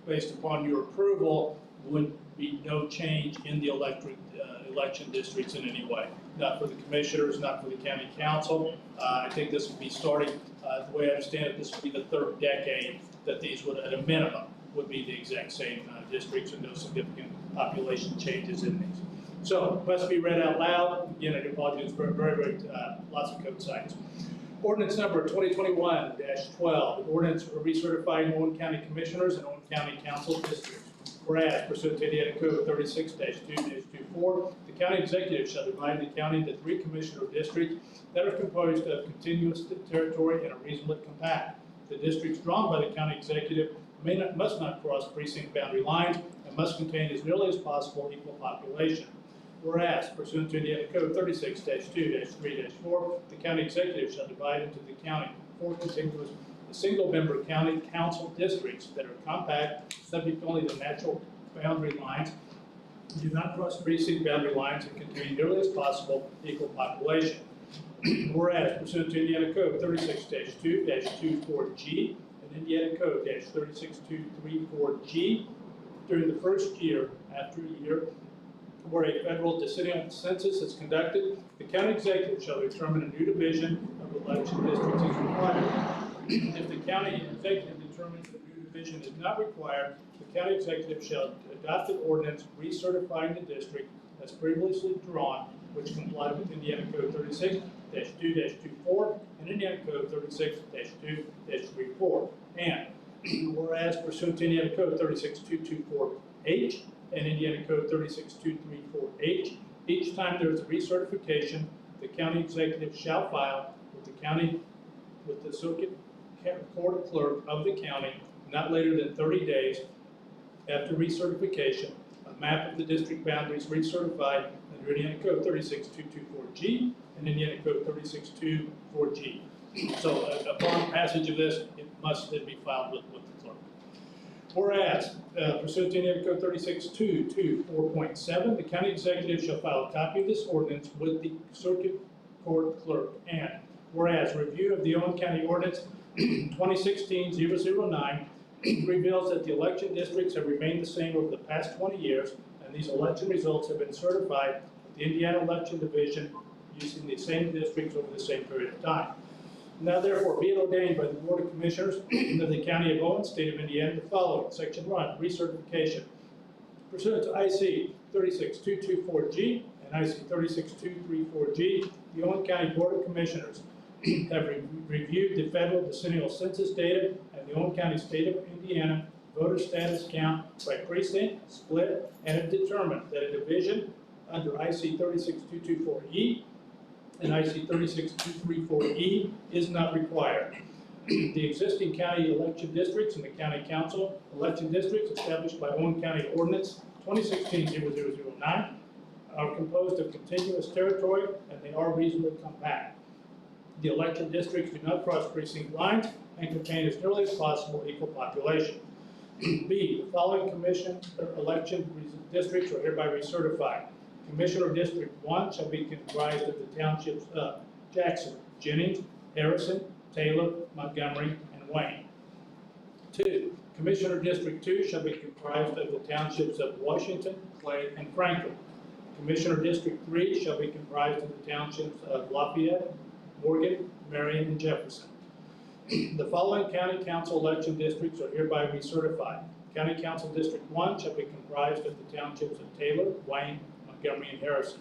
based upon your approval, would be no change in the election districts in any way. Not for the commissioners, not for the county council. I think this would be starting, the way I understand it, this would be the 3rd decade that these would, at a minimum, would be the exact same districts and no significant population changes in these. So, must be read out loud. Again, I do apologize for very, lots of code sites. Ordinance number 2021-12, ordinance recertifying Owen County Commissioners and Owen County Council districts. Whereas pursuant to Indiana Code 36-2-24, the county executive shall divide the county into 3 commissioner districts that are composed of contiguous territory and are reasonably compact. The districts drawn by the county executive must not cross precinct boundary lines and must contain as nearly as possible equal population. Whereas pursuant to Indiana Code 36-2-3-4, the county executive shall divide into the county 4 contiguous single-member county council districts that are compact, subject only to natural boundary lines, do not cross precinct boundary lines, and contain nearly as possible equal population. Whereas pursuant to Indiana Code 36-2-24G and Indiana Code -36234G, during the first year after a year where a federal decennial census is conducted, the county executive shall determine a new division of election districts is required. If the county executive determines that a new division is not required, the county executive shall adopt an ordinance recertifying the district as previously drawn, which comply with Indiana Code 36-2-24 and Indiana Code 36-2-34. And whereas pursuant to Indiana Code 36224H and Indiana Code 36234H, each time there is a recertification, the county executive shall file with the circuit court clerk of the county, not later than 30 days after recertification, a map of the district boundaries recertified under Indiana Code 36224G and Indiana Code 36224G. So upon passage of this, it must then be filed with the clerk. Whereas, pursuant to Indiana Code 36-224.7, the county executive shall file a copy of this ordinance with the circuit court clerk. And whereas review of the Owen County Ordinance 2016-009 reveals that the election districts have remained the same over the past 20 years, and these election results have been certified with the Indiana Election Division using the same districts over the same period of time. Now therefore be it ordained by the Board of Commissioners of the County of Owen, State of Indiana, the following. Section 1, recertification. Pursuant to IC 36224G and IC 36234G, the Owen County Board of Commissioners have reviewed the federal decennial census data and the Owen County, State of Indiana voter status count by precinct, split, and have determined that a division under IC 36224E and IC 36234E is not required. The existing county election districts and the county council election districts established by Owen County Ordinance 2016-0009 are composed of contiguous territory and they are reasonably compact. The election districts do not cross precinct lines and contain as nearly as possible equal population. B, the following commission election districts are hereby recertified. Commissioner District 1 shall be comprised of the townships of Jackson, Jennings, Harrison, Taylor, Montgomery, and Wayne. 2, Commissioner District 2 shall be comprised of the townships of Washington, Clay, and Franklin. Commissioner District 3 shall be comprised of the townships of Lafayette, Morgan, Marion, and Jefferson. The following county council election districts are hereby recertified. County Council District 1 shall be comprised of the townships of Taylor, Wayne, Montgomery, and Harrison.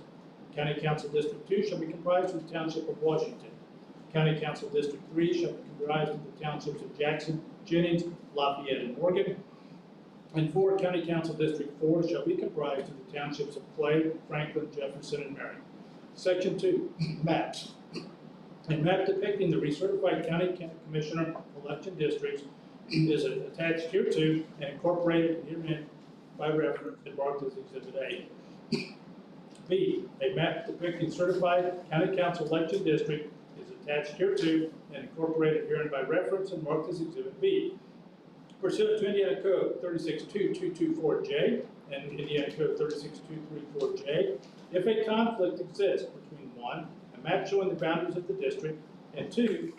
County Council District 2 shall be comprised of the township of Washington. County Council District 3 shall be comprised of the townships of Jackson, Jennings, Lafayette, and Morgan. And 4, County Council District 4 shall be comprised of the townships of Clay, Franklin, Jefferson, and Marion. Section 2, maps. A map depicting the recertified county commissioner election districts is attached hereto and incorporated herein by reference and marked as Exhibit A. B, a map depicting certified county council election district is attached hereto and incorporated herein by reference and marked as Exhibit B. Pursuant to Indiana Code 36224J and Indiana Code 36234J, if a conflict exists between 1, a map showing the boundaries of the district, and 2,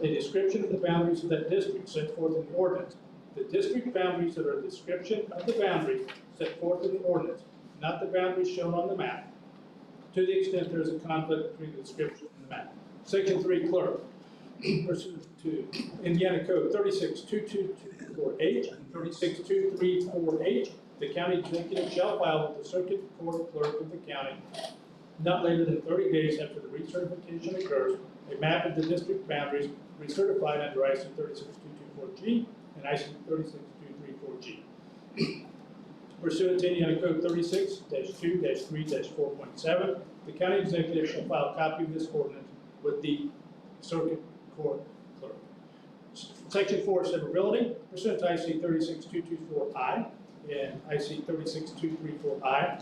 a description of the boundaries of that district set forth in the ordinance. The district boundaries that are a description of the boundaries set forth in the ordinance, not the boundaries shown on the map, to the extent there is a conflict between the description and the map. Section 3, clerk. Pursuant to Indiana Code 36224H and 36234H, the county executive shall file with the circuit court clerk of the county not later than 30 days after the recertification occurs, a map of the district boundaries recertified under IC 36224G and IC 36234G. Pursuant to Indiana Code 36-2-3-4.7, the county executive shall file a copy of this ordinance with the circuit court clerk. Section 4, severability. Pursuant to IC 36224I and IC 36234I,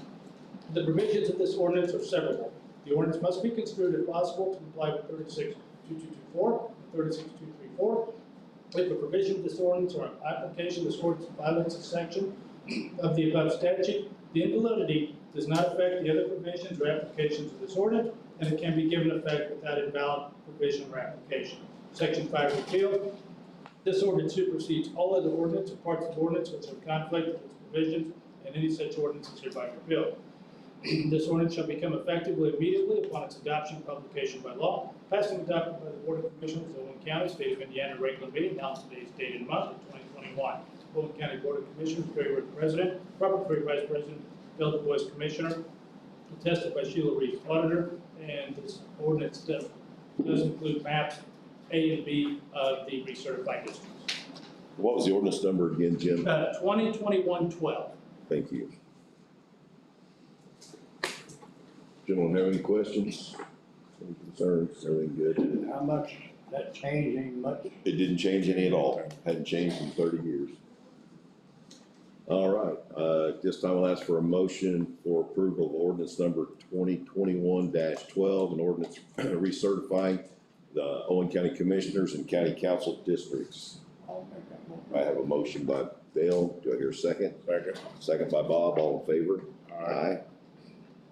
The provisions of this ordinance are severable. The ordinance must be construed if possible to comply with 36.2224 and 36.234. If a provision of this ordinance or an application of this ordinance violates a section of the above statute, the invalidity does not affect the other provisions or applications of this ordinance, and it can be given effect without invalid provision or application. Section 5 repealed. This ordinance supersedes all other ordinance or parts of ordinance which have conflict with its provisions, and any such ordinance is hereby repealed. This ordinance shall become effective immediately upon its adoption and publication by law, passed and adopted by the Board of Commissioners of Owen County, State of Indiana, regular meeting, now today's date and month of 2021. Owen County Board of Commissioners, Gary Wood, President, Robert Free, Vice President, Bill Du Bois, Commissioner, attested by Sheila Reeves, Auditor, and this ordinance does include maps A and B of the recertified districts. What was the ordinance number again, Jim? 2021-12. Thank you. Gentlemen, have any questions? Any concerns? Everything good? How much, that changing much? It didn't change any at all. Hadn't changed in 30 years. All right, this time I'll ask for a motion for approval of ordinance number 2021-12, an ordinance recertifying the Owen County Commissioners and County Council districts. I'll make that motion. I have a motion by Dale. Do I hear a second? Second. Second by Bob. All in favor? Aye.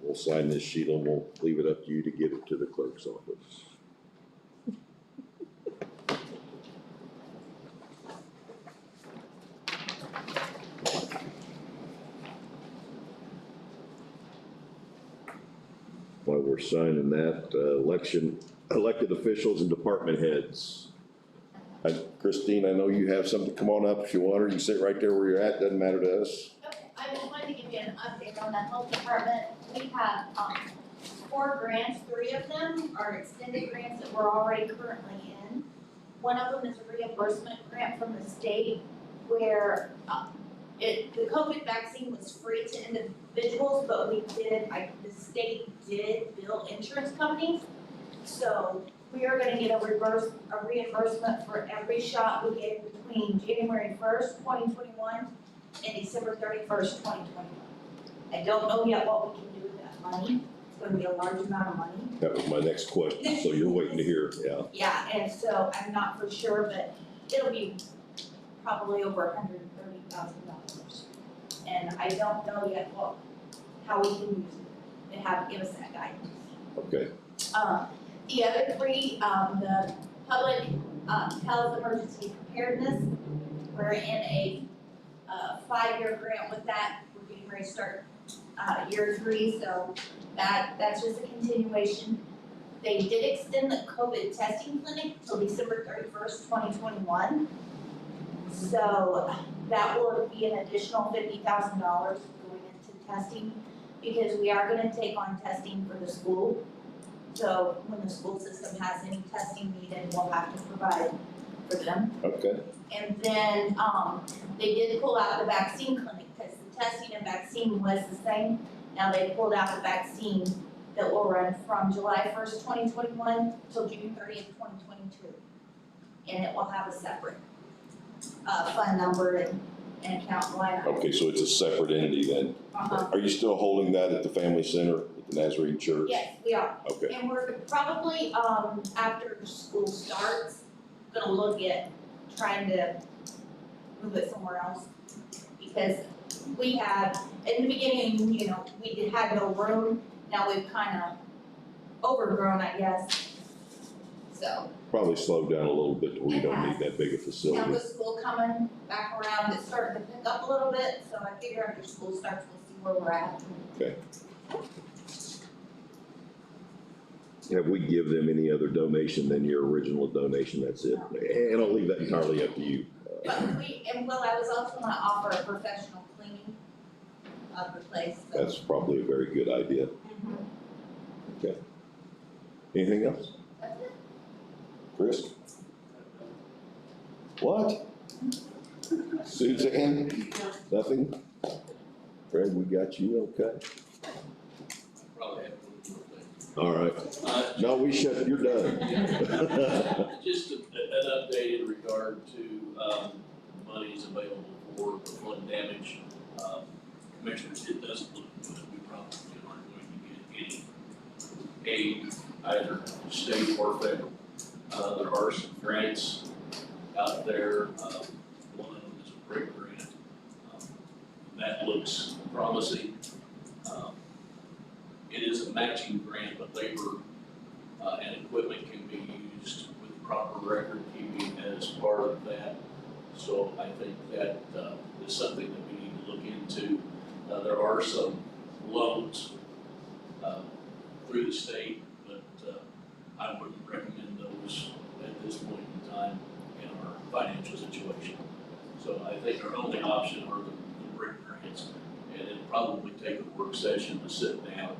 We'll sign this sheet and we'll leave it up to you to get it to the clerk's office. While we're signing that, elected officials and department heads. Christine, I know you have something. Come on up if you want, or you can sit right there where you're at. Doesn't matter to us. Okay, I just wanted to give you an update on the health department. We have, 4 grants, 3 of them are extended grants that we're already currently in. One of them is a reimbursement grant from the state where, the COVID vaccine was free to individuals, but the state did bill insurance companies. So we are gonna get a reimbursement for every shot we gave between January 1st, 2021 and December 31st, 2021. I don't know yet what we can do with that money. It's gonna be a large amount of money. That was my next question, so you're waiting to hear, yeah. Yeah, and so I'm not for sure, but it'll be probably over $130,000. And I don't know yet how we can use it. They haven't given us that guidance. Okay, The other 3, the public health emergency preparedness, we're in a 5-year grant with that. We're getting ready to start year 3, so that's just a continuation. They did extend the COVID testing clinic till December 31st, 2021. So that will be an additional $50,000 going into testing, because we are gonna take on testing for the school. So when the school system has any testing needed, we'll have to provide for them. okay. And then, they did pull out the vaccine clinic, because the testing and vaccine was the same. Now they pulled out the vaccine that will run from July 1st, 2021 till June 30th, 2022. And it will have a separate, fund number and account line item. Okay, so it's a separate entity then. Are you still holding that at the Family Center at the Nazarene Church? Yes, we are. Okay, And we're probably, after school starts, gonna look at trying to move it somewhere else. Because we had, in the beginning, we had no room, now we've kinda overgrown, I guess. So, probably slow down a little bit to where you don't need that big a now facility. with school coming back around, it's starting to pick up a little bit, so I figure after school starts, we'll see where we're at. Okay. Have we give them any other donation than your original donation? That's it. And I'll leave that entirely up to you. But I was also gonna offer a professional cleaning of the place, so. That's probably a very good idea. Mhm. Anything else? That's it. Chris? What? Suzanne? Nothing? Fred, we got you okay? Probably have one more thing. All right. No, you're done. Just an update in regard to monies available for flood damage. Commissioners, it doesn't look good. We probably any aid, either state or federal. There are some grants out there, one of them is a brick grant. That looks promising. It is a matching grant, but labor and equipment can be used with proper record keeping as part of that. So I think that is something that we need to look into. There are some loans through the state, but I wouldn't recommend those at this point in time in our financial situation. So I think our only option are the brick grants, and it'll probably take a work session to sit down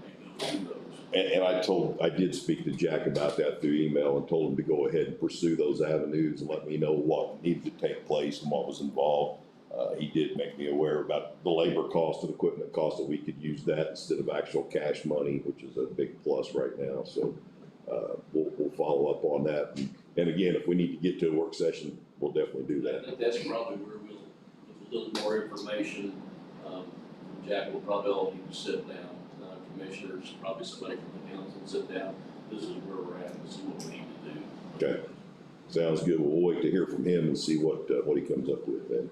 and go through those. And I did speak to Jack about that through email and told him to go ahead and pursue those avenues and let me know what needed to take place and what was involved. He did make me aware about the labor cost and equipment cost, that we could use that instead of actual cash money, which is a big plus right now. So we'll follow up on that. And again, if we need to get to a work session, we'll definitely do I that. think that's probably where we'll, with a little more information, Jack will probably all need to sit down, commissioners, probably somebody from the council, sit down. This is where we're at, this is what we need to do. Okay. Sounds good. We'll wait to hear from him and see what he comes up with then.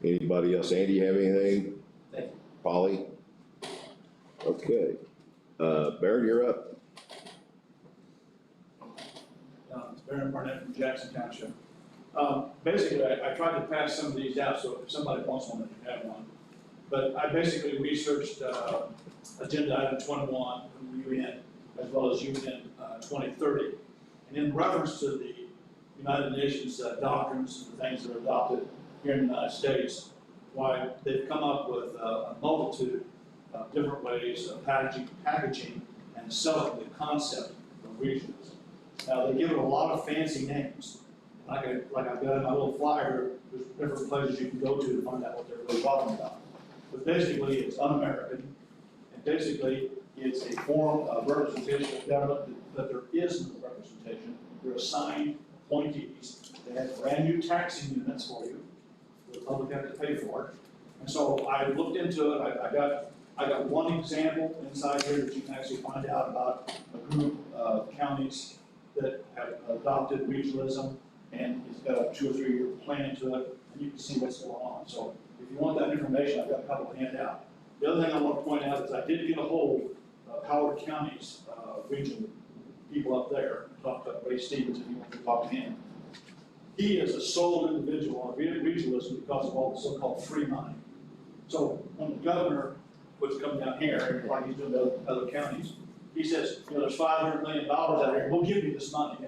Anybody else? Andy, you have anything? Thank you. Polly? Okay. Barrett, you're up. It's Baron Barnett from Jackson Township. Basically, I tried to pass some of these out, so if somebody wants one, then you have one. But I basically researched agenda item 21 from the UN, as well as UN 2030. And in reference to the United Nations doctrines and the things that are adopted here in the United States, why they've come up with a multitude of different ways of packaging and selling the concept of regionalism. Now, they give it a lot of fancy names. Like I've got in my little flyer, there's different places you can go to find out what they're really talking about. But basically, it's un-American, and basically, it's a form of representation of government that there is no representation. They're assigned appointees. They have brand new taxing units for you. The public have to pay for it. And so I looked into it. I got one example inside here that you can actually find out about a group of counties that have adopted regionalism, and it's got a 2 or 3 year plan to it, and you can see what's going on. So if you want that information, I've got a couple of handouts. The other thing I want to point out is I did get a hold of Howard County's regional people up there. Talked to Ray Stevens if you want to talk to him. He is a sole individual on regionalism because of all the so-called free money. So when the governor was coming down here, like he's doing to other counties, he says, there's $500 million out there, we'll give you this money,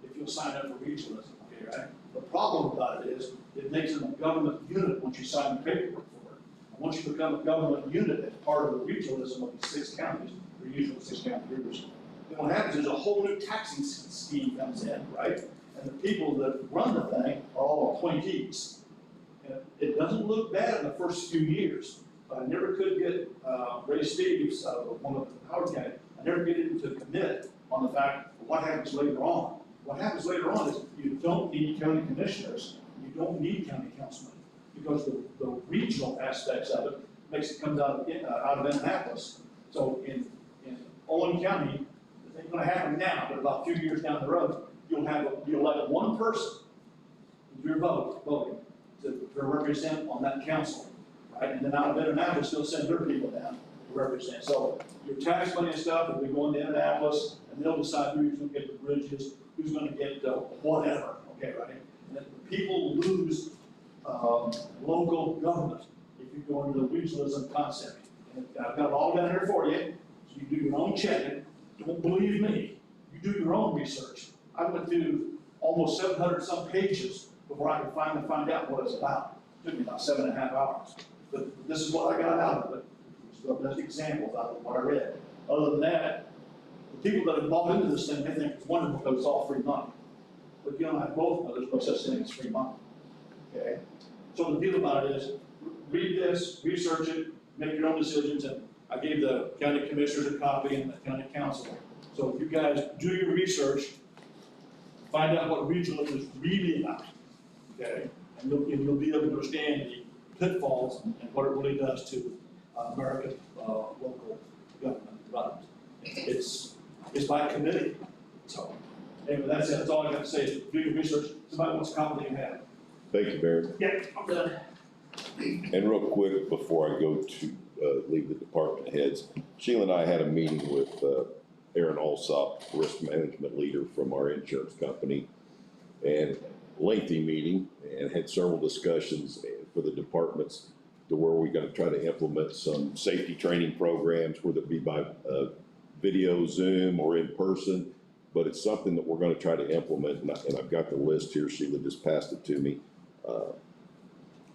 if you'll sign up for regionalism, okay, right? The problem about it is, it makes them a government unit once you sign the paperwork for it. And once you become a government unit as part of the regionalism of these 6 counties, or usually 6 county groups, then what happens is a whole new taxing scheme comes in, right? And the people that run the thing are all appointees. And it doesn't look bad in the first few years, but I never could get Ray Stevens, one of the Howard County, I never get him to commit on the fact of what happens later on. What happens later on is you don't need county commissioners, you don't need county councilmen, because the regional aspects of it makes it come out of Indianapolis. So in Owen County, it ain't gonna happen now, but about a few years down the road, you'll elect one person with your voting to represent on that council, right? And then out of Indianapolis, they'll send their people down to represent. So your tax money and stuff will be going to Indianapolis, and they'll decide who's gonna get the bridges, who's gonna get whatever, okay, right? And then people lose local government if you go into the regionalism concept. And I've got it all down here for you, so you do your own checking. Don't believe me, you do your own research. I went through almost 700 some pages before I could finally find out what it's about. It took me about 7.5 hours. But this is what I got out of it. That's examples out of what I read. Other than that, the people that have bought into this thing, they think it's wonderful because it's all free money. But you and I both know there's no such thing as free money. Okay? So the deal about it is, read this, research it, make your own decisions, and I gave the county commissioners a copy and the county council. So if you guys do your research, find out what regionalism is really about, okay? And you'll be able to understand the pitfalls and what it really does to American local government development. It's by committee, so, anyway, that's it, that's all I got to say, is do your research, it's about what's commonly you have. Thank you, Barry. Yeah, I'm done. And real quick, before I go to leave the department heads, Sheila and I had a meeting with Aaron Alsop, risk management leader from our insurance company, and lengthy meeting, and had several discussions for the departments to where we're going to try to implement some safety training programs, whether it be by video, Zoom, or in person. But it's something that we're going to try to implement, and I've got the list here. Sheila just passed it to me.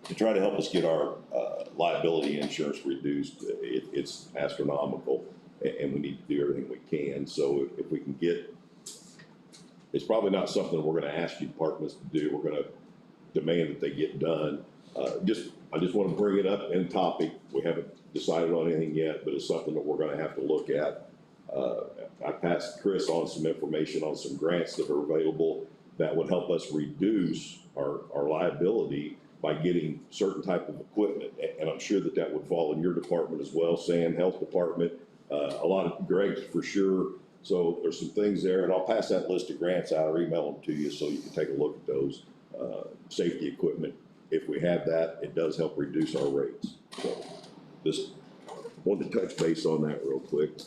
To try to help us get our liability insurance reduced. It's astronomical, and we need to do everything we can. So if we can get, it's probably not something we're going to ask you departments to do. We're going to demand that they get done. I just want to bring it up in topic. We haven't decided on anything yet, but it's something that we're going to have to look at. I passed Chris on some information on some grants that are available that would help us reduce our liability by getting certain type of equipment. And I'm sure that would fall in your department as well, Sam, health department, a lot of Greg's for sure. So there's some things there, and I'll pass that list of grants out or email them to you so you can take a look at those. Safety equipment, if we have that, it does help reduce our rates. So just wanted to touch base on that real quick.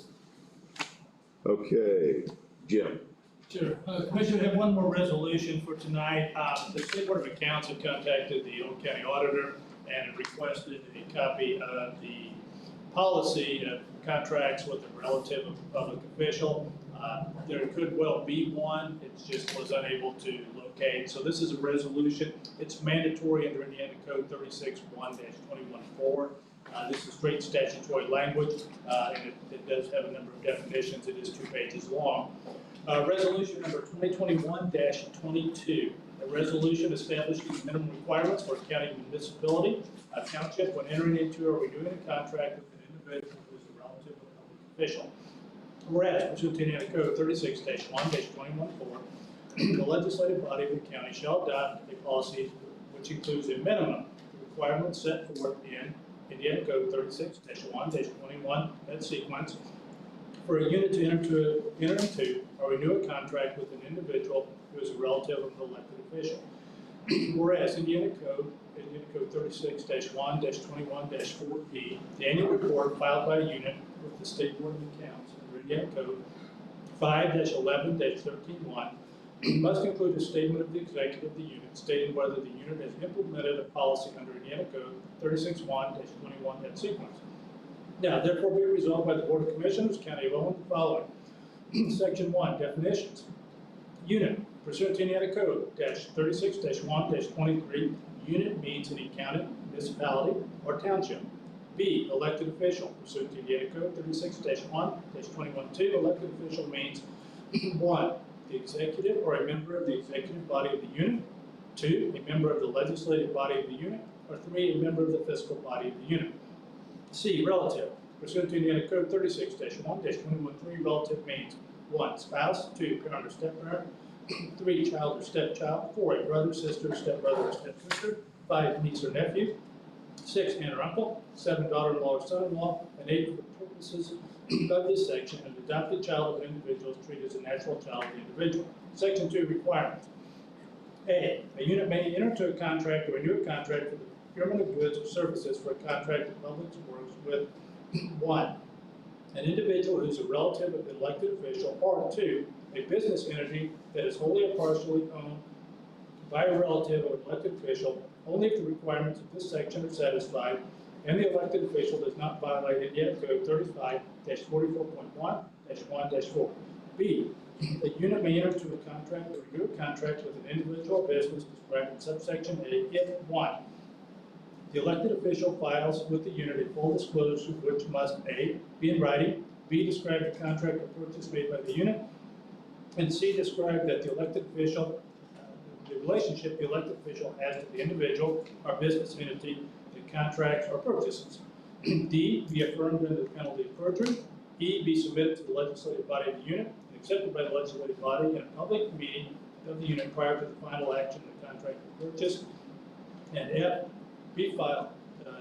Okay, Jim. Sure. Commissioner, I have one more resolution for tonight. The State Board of Accounts have contacted the Owen County Auditor and requested a copy of the policy of contracts with a relative of a public official. There could well be one, it just was unable to locate. So this is a resolution. It's mandatory under Indiana Code 36-1-214. This is straight statutory language, and it does have a number of definitions. It is 2 pages long. Resolution number 2021-22. A resolution establishing minimum requirements for a county municipality, a township when entering into or renewing a contract with an individual who is a relative of a public official. Whereas, pursuant to Indiana Code 36-1-214, the legislative body of the county shall adopt a policy which includes a minimum requirements set forth in Indiana Code 36-1-21, that sequence, for a unit to enter into or renew a contract with an individual who is a relative of an elected official. Whereas Indiana Code 36-1-21-4B, the annual report filed by a unit with the State Board of Accounts under Indiana Code 5-11-13-1 must include a statement of the executive of the unit stating whether the unit has implemented a policy under Indiana Code 36-1-21, that sequence. Now, therefore be it resolved by the Board of Commissioners, County of Owen, the following. Section 1, definitions. Unit, pursuant to Indiana Code 36-1-23, unit means any county, municipality, or township. B, elected official, pursuant to Indiana Code 36-1-21-2, elected official means 1, the executive or a member of the executive body of the unit, 2, a member of the legislative body of the unit, or 3, a member of the fiscal body of the unit. C, relative, pursuant to Indiana Code 36-1-21-3, relative means 1, spouse, 2, parent or step-parent, 3, child or stepchild, 4, a brother, sister, stepbrother or stepsister, 5, niece or nephew, 6, aunt or uncle, 7, daughter-in-law or son-in-law, and 8, for the purposes of this section, an adopted child of an individual is treated as a natural child of the individual. Section 2, requirements. A unit may enter into a contract or renew a contract for the procurement of goods or services for a contract of public works with 1, an individual who is a relative of the elected official, or 2, a business entity that is wholly or partially owned by a relative of an elected official, only if the requirements of this section are satisfied and the elected official does not violate Indiana Code 35-44.1-1-4. B, a unit may enter into a contract or renew a contract with an individual or business described in subsection A if 1, the elected official files with the unit a full disclosure which must A, be in writing, B, describe the contract or purchase made by the unit, and C, describe that the elected official, the relationship the elected official has to the individual or business entity that contracts or purchases. D, be affirmed under the penalty of perjury. E, be submitted to the legislative body of the unit and accepted by the legislative body in a public meeting of the unit prior to the final action of the contract or purchase. And F, be filed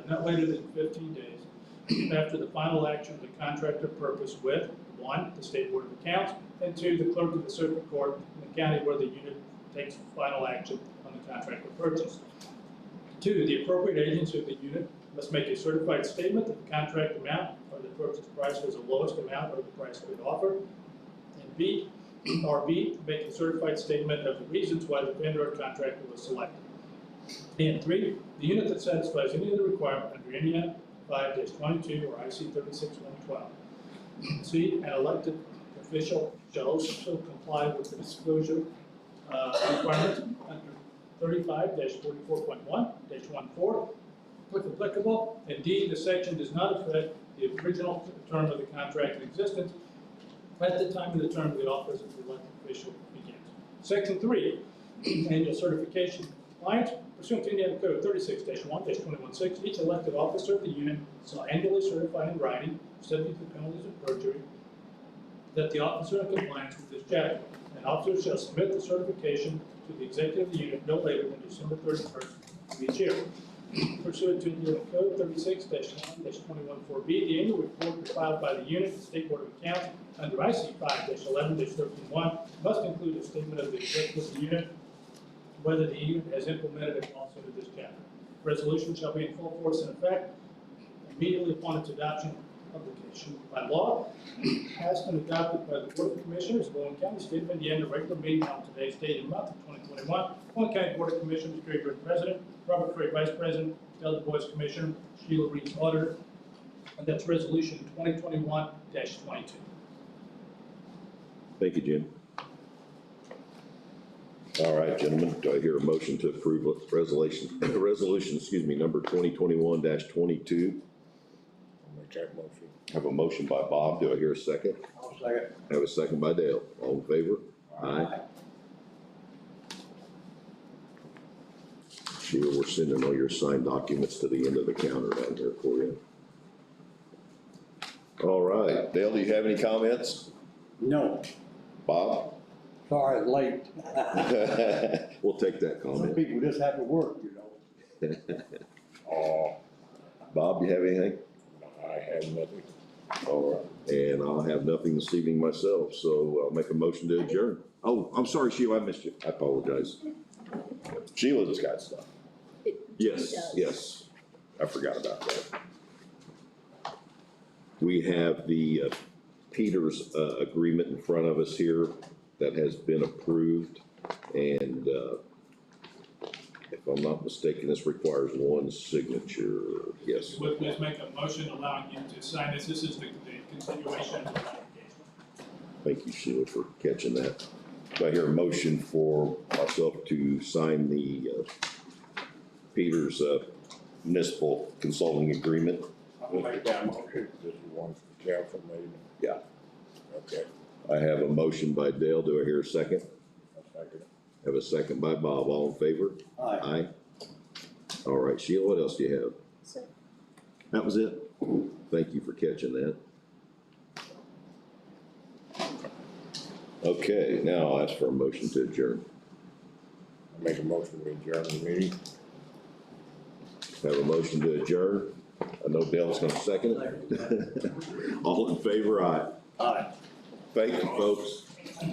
not later than 15 days after the final action of the contract of purpose with, 1, the State Board of Accounts, and 2, the clerk of the circuit court in the county where the unit takes final action on the contract of purchase. 2, the appropriate agency of the unit must make a certified statement of the contract amount or the purchase price was the lowest amount or the price bid offered. And B, make a certified statement of the reasons why the vendor or contractor was selected. And 3, the unit that satisfies any of the requirement under Indiana 5-22 or IC 36-112. C, an elected official shall also comply with the disclosure requirements under 35-44.1-14, if applicable. And D, the section does not affect the original term of the contract in existence at the time of the term of the office of the elected official begins. Section 3, annual certification compliance. Pursuant to Indiana Code 36-1-21-6, each elected officer of the unit shall annually certify in writing, subject to penalties of perjury, that the officer in compliance with this chapter. An officer shall submit the certification to the executive of the unit no later than December 31st of each year. Pursuant to Indiana Code 36-1-214B, the annual report filed by the unit, the State Board of Accounts, under IC 5-11-13-1, must include a statement of the executive of the unit, whether the unit has implemented a clause under this chapter. Resolution shall be in full force and effect immediately upon its adoption, publication by law, passed and adopted by the Board of Commissioners of Owen County, State of Indiana, regular meeting on today's date and month of 2021. Owen County Board of Commissioners, Gary Bird, President, Robert Cray, Vice President, Del Du Bois, Commissioner, Sheila Reed, Auditor, and that's Resolution 2021-22. Thank you, Jim. All right, gentlemen, do I hear a motion to approve resolution, number 2021-22? I'll make that motion. Have a motion by Bob, do I hear a second? I'll second. Have a second by Dale, all in favor? Aye. Sheila, we're sending all your signed documents to the end of the counter down here for you. All right, Dale, do you have any comments? No, Bob? sorry, it's late. We'll take that Some comment. people just have to work, you know. Oh, Bob, you have anything? I have nothing. All right, and I'll have nothing this evening myself, so I'll make a motion to adjourn. Oh, I'm sorry, Sheila, I missed you. I apologize. Sheila's got stuff. Yes, yes, I forgot about that. We have the Peters agreement in front of us here that has been approved, and if I'm not mistaken, this requires one signature, yes. Let's make a motion allowing you to sign this. This is the continuation of the application. Thank you, Sheila, for catching that. Do I hear a motion for myself to sign the Peters municipal consulting agreement? I'll make that motion. This is one for council maybe. Yeah. Okay. I have a motion by Dale. Do I hear a second? I'll second it. Have a second by Bob. All in favor? Aye. Aye. All right, Sheila, what else do you have? So, That was it? Thank you for catching that. Okay, now I'll ask for a motion to adjourn. I'll make a motion to adjourn the meeting. Have a motion to adjourn. I know Dale's gonna second it. All in favor, aye. Aye. Thank you, folks.